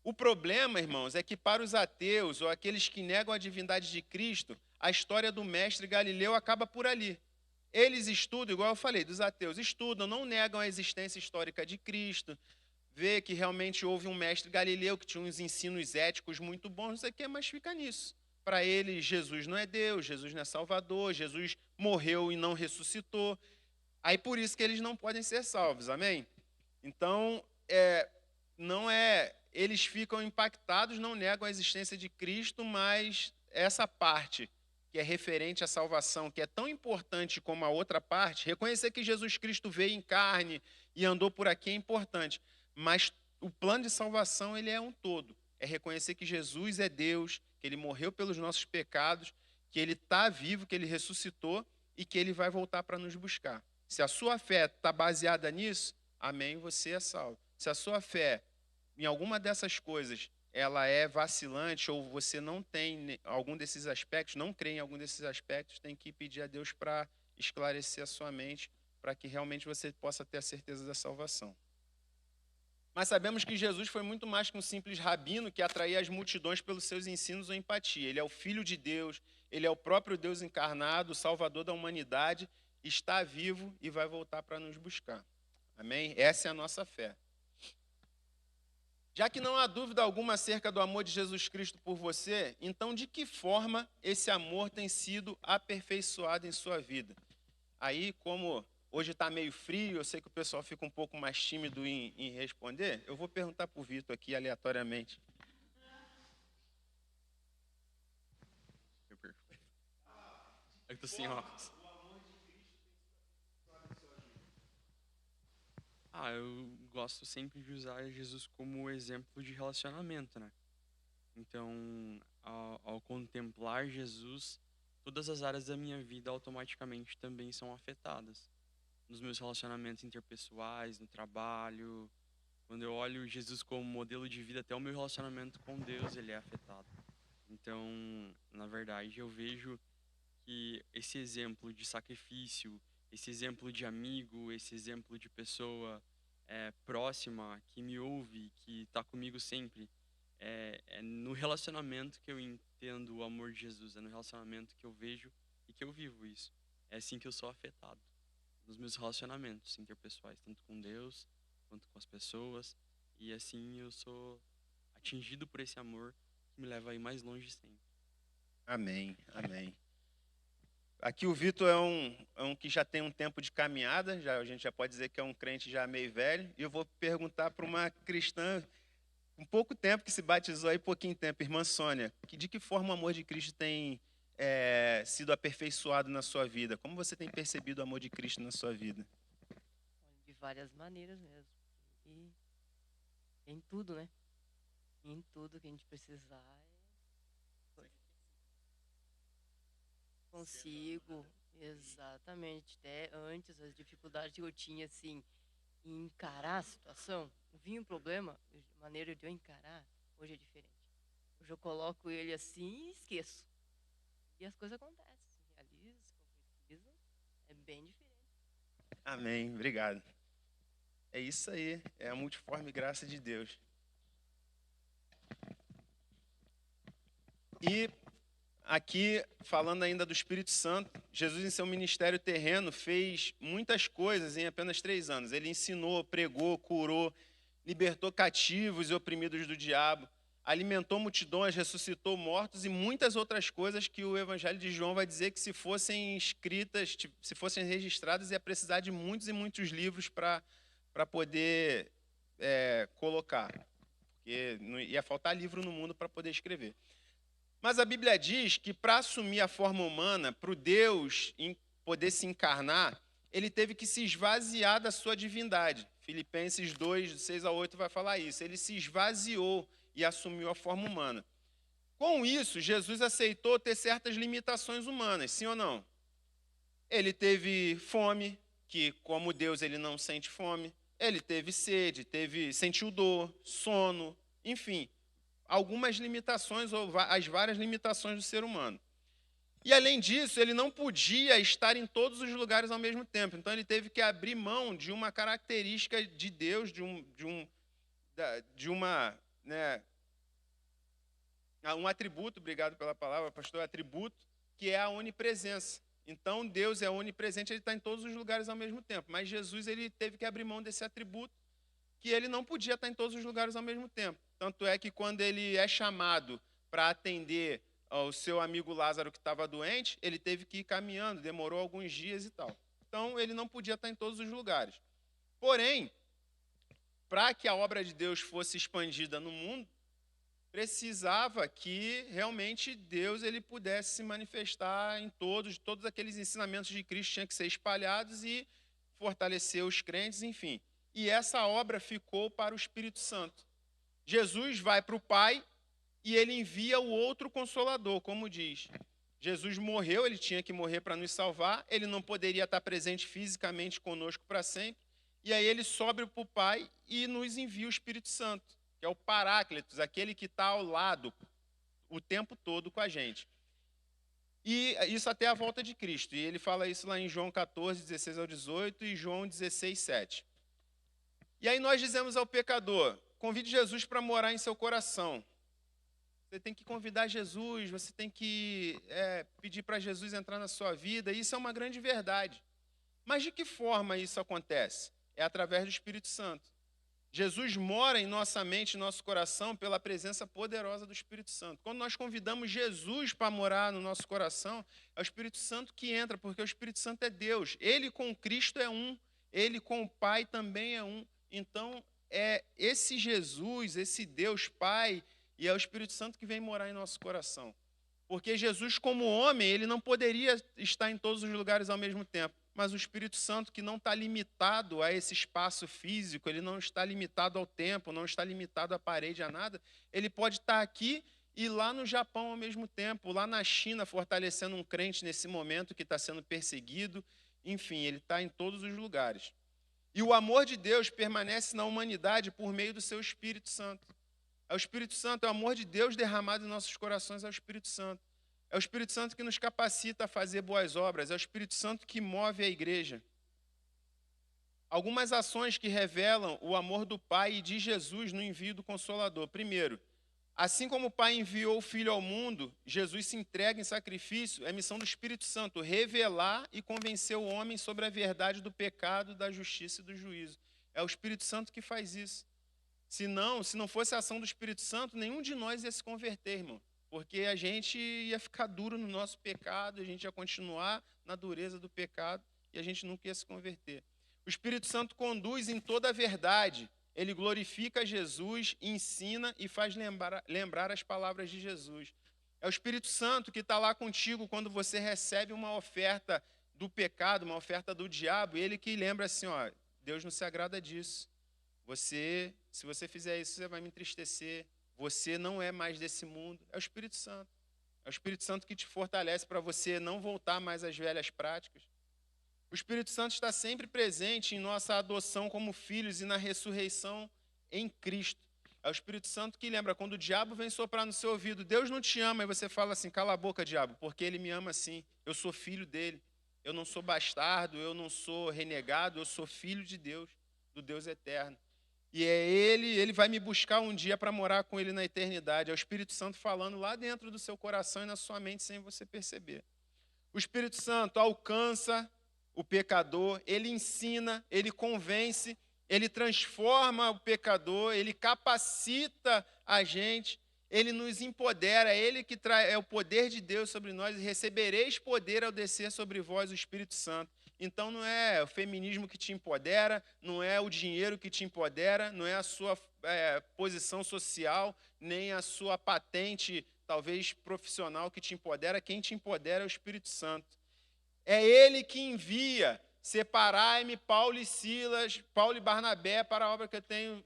O problema, irmãos, é que para os ateus ou aqueles que negam a divindade de Cristo, a história do mestre Galileu acaba por ali. Eles estudam, igual eu falei, dos ateus, estudam, não negam a existência histórica de Cristo, vê que realmente houve um mestre Galileu que tinha uns ensinos éticos muito bons, não sei o quê, mas fica nisso. Para eles, Jesus não é Deus, Jesus não é Salvador, Jesus morreu e não ressuscitou. Aí por isso que eles não podem ser salvos, amém? Então, eles ficam impactados, não negam a existência de Cristo, mas essa parte que é referente à salvação, que é tão importante como a outra parte, reconhecer que Jesus Cristo veio em carne e andou por aqui é importante, mas o plano de salvação ele é um todo. É reconhecer que Jesus é Deus, que ele morreu pelos nossos pecados, que ele está vivo, que ele ressuscitou e que ele vai voltar para nos buscar. Se a sua fé está baseada nisso, amém, você é salvo. Se a sua fé, em alguma dessas coisas, ela é vacilante ou você não tem algum desses aspectos, não crê em algum desses aspectos, tem que pedir a Deus para esclarecer a sua mente, para que realmente você possa ter a certeza da salvação. Mas sabemos que Jesus foi muito mais que um simples rabino que atraía as multidões pelos seus ensinos ou empatia. Ele é o Filho de Deus, ele é o próprio Deus encarnado, o Salvador da humanidade, está vivo e vai voltar para nos buscar. Amém? Essa é a nossa fé. Já que não há dúvida alguma acerca do amor de Jesus Cristo por você, então de que forma esse amor tem sido aperfeiçoado em sua vida? Aí, como hoje está meio frio, eu sei que o pessoal fica um pouco mais tímido em responder, eu vou perguntar para o Vitor aqui aleatoriamente. Eu tô sem óculos. Eu gosto sempre de usar Jesus como exemplo de relacionamento, né? Então, ao contemplar Jesus, todas as áreas da minha vida automaticamente também são afetadas. Nos meus relacionamentos interpessoais, no trabalho. Quando eu olho Jesus como modelo de vida, até o meu relacionamento com Deus, ele é afetado. Então, na verdade, eu vejo que esse exemplo de sacrifício, esse exemplo de amigo, esse exemplo de pessoa próxima, que me ouve, que está comigo sempre, é no relacionamento que eu entendo o amor de Jesus, é no relacionamento que eu vejo e que eu vivo isso. É assim que eu sou afetado, nos meus relacionamentos interpessoais, tanto com Deus quanto com as pessoas, e assim eu sou atingido por esse amor que me leva a ir mais longe sempre. Amém, amém. Aqui o Vitor é um que já tem um tempo de caminhada, a gente já pode dizer que é um crente já meio velho, e eu vou perguntar para uma cristã com pouco tempo, que se batizou aí pouquinho tempo, irmã Sônia, de que forma o amor de Cristo tem sido aperfeiçoado na sua vida? Como você tem percebido o amor de Cristo na sua vida? De várias maneiras mesmo. E em tudo, né? Em tudo que a gente precisar, consigo, exatamente. Até antes, as dificuldades que eu tinha, assim, em encarar a situação, vinha um problema, a maneira de eu encarar, hoje é diferente. Hoje eu coloco ele assim e esqueço. E as coisas acontecem, se realiza, se concretiza, é bem diferente. Amém, obrigado. É isso aí, é a multiforme graça de Deus. E aqui, falando ainda do Espírito Santo, Jesus em seu ministério terreno fez muitas coisas em apenas 3 anos. Ele ensinou, pregou, curou, libertou cativos e oprimidos do diabo, alimentou multidões, ressuscitou mortos e muitas outras coisas que o Evangelho de João vai dizer que se fossem escritas, se fossem registradas, ia precisar de muitos e muitos livros para poder colocar, porque não ia faltar livro no mundo para poder escrever. Mas a Bíblia diz que para assumir a forma humana, para o Deus poder se encarnar, ele teve que se esvaziar da sua divindade. Filipenses 2, 6 a 8 vai falar isso. Ele se esvaziou e assumiu a forma humana. Com isso, Jesus aceitou ter certas limitações humanas, sim ou não? Ele teve fome, que como Deus ele não sente fome. Ele teve sede, sentiu dor, sono, enfim, algumas limitações ou as várias limitações do ser humano. E além disso, ele não podia estar em todos os lugares ao mesmo tempo. Então ele teve que abrir mão de uma característica de Deus, um atributo, obrigado pela palavra, pastor, atributo que é a onipresença. Então, Deus é onipresente, ele está em todos os lugares ao mesmo tempo. Mas Jesus, ele teve que abrir mão desse atributo, que ele não podia estar em todos os lugares ao mesmo tempo. Tanto é que quando ele é chamado para atender o seu amigo Lázaro que estava doente, ele teve que ir caminhando, demorou alguns dias e tal. Então, ele não podia estar em todos os lugares. Porém, para que a obra de Deus fosse expandida no mundo, precisava que realmente Deus ele pudesse se manifestar em todos aqueles ensinamentos de Cristo tinham que ser espalhados e fortalecer os crentes, enfim. E essa obra ficou para o Espírito Santo. Jesus vai para o Pai e ele envia o outro Consolador, como diz. Jesus morreu, ele tinha que morrer para nos salvar, ele não poderia estar presente fisicamente conosco para sempre, e aí ele sobe para o Pai e nos envia o Espírito Santo, que é o Paráclitos, aquele que está ao lado o tempo todo com a gente. E isso até a volta de Cristo. E ele fala isso lá em João 14, 16 ao 18 e João 16, 7. E aí nós dizemos ao pecador, convide Jesus para morar em seu coração. Você tem que convidar Jesus, você tem que pedir para Jesus entrar na sua vida. Isso é uma grande verdade. Mas de que forma isso acontece? É através do Espírito Santo. Jesus mora em nossa mente, em nosso coração, pela presença poderosa do Espírito Santo. Quando nós convidamos Jesus para morar no nosso coração, é o Espírito Santo que entra, porque o Espírito Santo é Deus. Ele com Cristo é um, ele com o Pai também é um. Então, é esse Jesus, esse Deus Pai, e é o Espírito Santo que vem morar em nosso coração. Porque Jesus, como homem, ele não poderia estar em todos os lugares ao mesmo tempo. Mas o Espírito Santo, que não está limitado a esse espaço físico, ele não está limitado ao tempo, não está limitado à parede, a nada, ele pode estar aqui e lá no Japão ao mesmo tempo, lá na China, fortalecendo um crente nesse momento que está sendo perseguido. Enfim, ele está em todos os lugares. E o amor de Deus permanece na humanidade por meio do seu Espírito Santo. É o Espírito Santo, é o amor de Deus derramado em nossos corações, é o Espírito Santo. É o Espírito Santo que nos capacita a fazer boas obras, é o Espírito Santo que move a igreja. Algumas ações que revelam o amor do Pai e de Jesus no envio do Consolador. Primeiro, assim como o Pai enviou o Filho ao mundo, Jesus se entrega em sacrifício, é missão do Espírito Santo revelar e convencer o homem sobre a verdade do pecado, da justiça e do juízo. É o Espírito Santo que faz isso. Se não fosse a ação do Espírito Santo, nenhum de nós ia se converter, irmão. Porque a gente ia ficar duro no nosso pecado, a gente ia continuar na dureza do pecado e a gente nunca ia se converter. O Espírito Santo conduz em toda a verdade. Ele glorifica Jesus, ensina e faz lembrar as palavras de Jesus. É o Espírito Santo que está lá contigo quando você recebe uma oferta do pecado, uma oferta do diabo, e ele que lembra assim, ó, Deus não se agrada disso. Se você fizer isso, você vai me entristecer. Você não é mais desse mundo. É o Espírito Santo. É o Espírito Santo que te fortalece para você não voltar mais às velhas práticas. O Espírito Santo está sempre presente em nossa adoção como filhos e na ressurreição em Cristo. É o Espírito Santo que lembra, quando o diabo vem soprar no seu ouvido, Deus não te ama, e você fala assim, cala a boca, diabo, porque ele me ama assim. Eu sou filho dele. Eu não sou bastardo, eu não sou renegado, eu sou filho de Deus, do Deus eterno. E é ele vai me buscar um dia para morar com ele na eternidade. É o Espírito Santo falando lá dentro do seu coração e na sua mente sem você perceber. O Espírito Santo alcança o pecador, ele ensina, ele convence, ele transforma o pecador, ele capacita a gente, ele nos empodera, é ele que é o poder de Deus sobre nós, e recebereis poder ao descer sobre vós o Espírito Santo. Então não é o feminismo que te empodera, não é o dinheiro que te empodera, não é a sua posição social, nem a sua patente, talvez profissional, que te empodera. Quem te empodera é o Espírito Santo. É ele que envia, separai-me Paulo e Silas, Paulo e Barnabé para a obra que eu tenho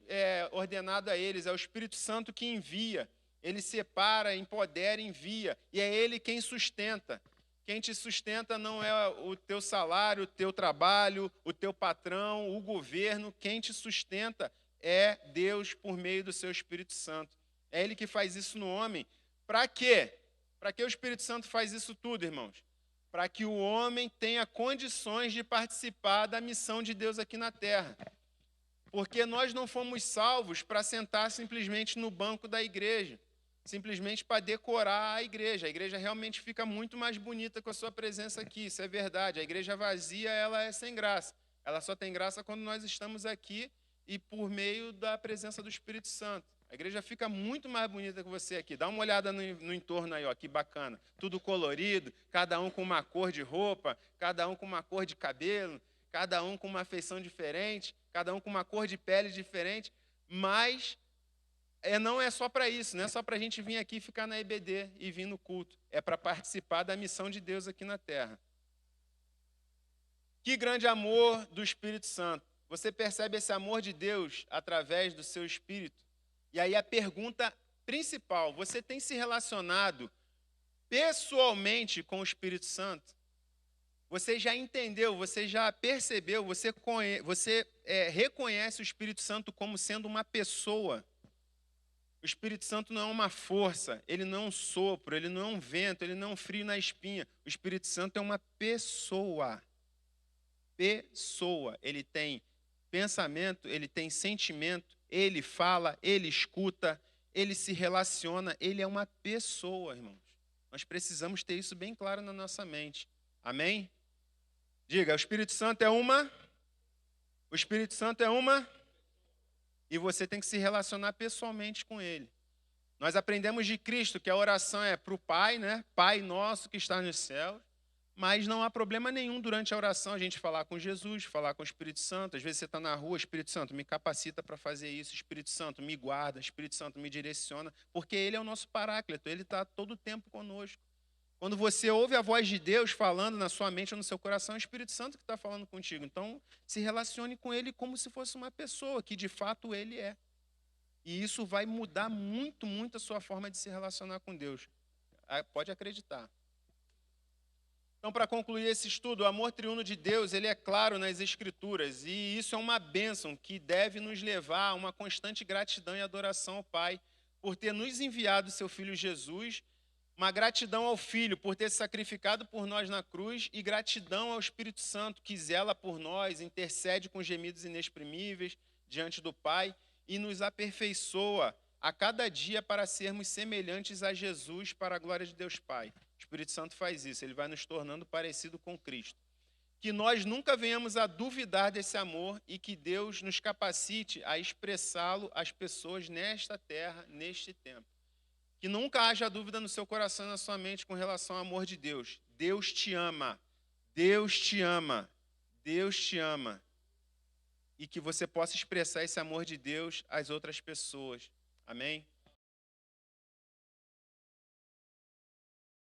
ordenado a eles. É o Espírito Santo que envia, ele separa, empodera, envia, e é ele quem sustenta. Quem te sustenta não é o teu salário, o teu trabalho, o teu patrão, o governo. Quem te sustenta é Deus por meio do seu Espírito Santo. É ele que faz isso no homem. Para quê? Para que o Espírito Santo faz isso tudo, irmãos? Para que o homem tenha condições de participar da missão de Deus aqui na terra. Porque nós não fomos salvos para sentar simplesmente no banco da igreja. simplesmente para decorar a igreja. A igreja realmente fica muito mais bonita com a sua presença aqui, isso é verdade. A igreja vazia, ela é sem graça. Ela só tem graça quando nós estamos aqui e por meio da presença do Espírito Santo. A igreja fica muito mais bonita que você aqui. Dá uma olhada no entorno aí, ó, que bacana. Tudo colorido, cada um com uma cor de roupa, cada um com uma cor de cabelo, cada um com uma feição diferente, cada um com uma cor de pele diferente, mas não é só para isso, não é só para a gente vir aqui ficar na EBD e vir no culto. É para participar da missão de Deus aqui na terra. Que grande amor do Espírito Santo. Você percebe esse amor de Deus através do seu Espírito? E aí a pergunta principal, você tem se relacionado pessoalmente com o Espírito Santo? Você já entendeu, você já percebeu, você reconhece o Espírito Santo como sendo uma pessoa. O Espírito Santo não é uma força, ele não é um sopro, ele não é um vento, ele não é um frio na espinha. O Espírito Santo é uma pessoa. Pessoa. Ele tem pensamento, ele tem sentimento, ele fala, ele escuta, ele se relaciona, ele é uma pessoa, irmãos. Nós precisamos ter isso bem claro na nossa mente. Amém? Diga, o Espírito Santo é uma? O Espírito Santo é uma? E você tem que se relacionar pessoalmente com ele. Nós aprendemos de Cristo que a oração é para o Pai, né? Pai nosso que está nos céus. Mas não há problema nenhum durante a oração a gente falar com Jesus, falar com o Espírito Santo. Às vezes você está na rua, Espírito Santo, me capacita para fazer isso. Espírito Santo, me guarda. Espírito Santo, me direciona. Porque ele é o nosso paráclito, ele está todo o tempo conosco. Quando você ouve a voz de Deus falando na sua mente ou no seu coração, é o Espírito Santo que está falando contigo. Então, se relacione com ele como se fosse uma pessoa, que de fato ele é. E isso vai mudar muito, muito a sua forma de se relacionar com Deus. Pode acreditar. Então, para concluir esse estudo, o amor triuno de Deus, ele é claro nas Escrituras. E isso é uma bênção que deve nos levar a uma constante gratidão e adoração ao Pai por ter nos enviado seu Filho Jesus. Uma gratidão ao Filho por ter se sacrificado por nós na cruz e gratidão ao Espírito Santo que zela por nós, intercede com gemidos inexprimíveis diante do Pai e nos aperfeiçoa a cada dia para sermos semelhantes a Jesus para a glória de Deus Pai. O Espírito Santo faz isso, ele vai nos tornando parecido com Cristo. Que nós nunca venhamos a duvidar desse amor e que Deus nos capacite a expressá-lo às pessoas nesta terra, neste tempo. Que nunca haja dúvida no seu coração e na sua mente com relação ao amor de Deus. Deus te ama. Deus te ama. Deus te ama. E que você possa expressar esse amor de Deus às outras pessoas. Amém?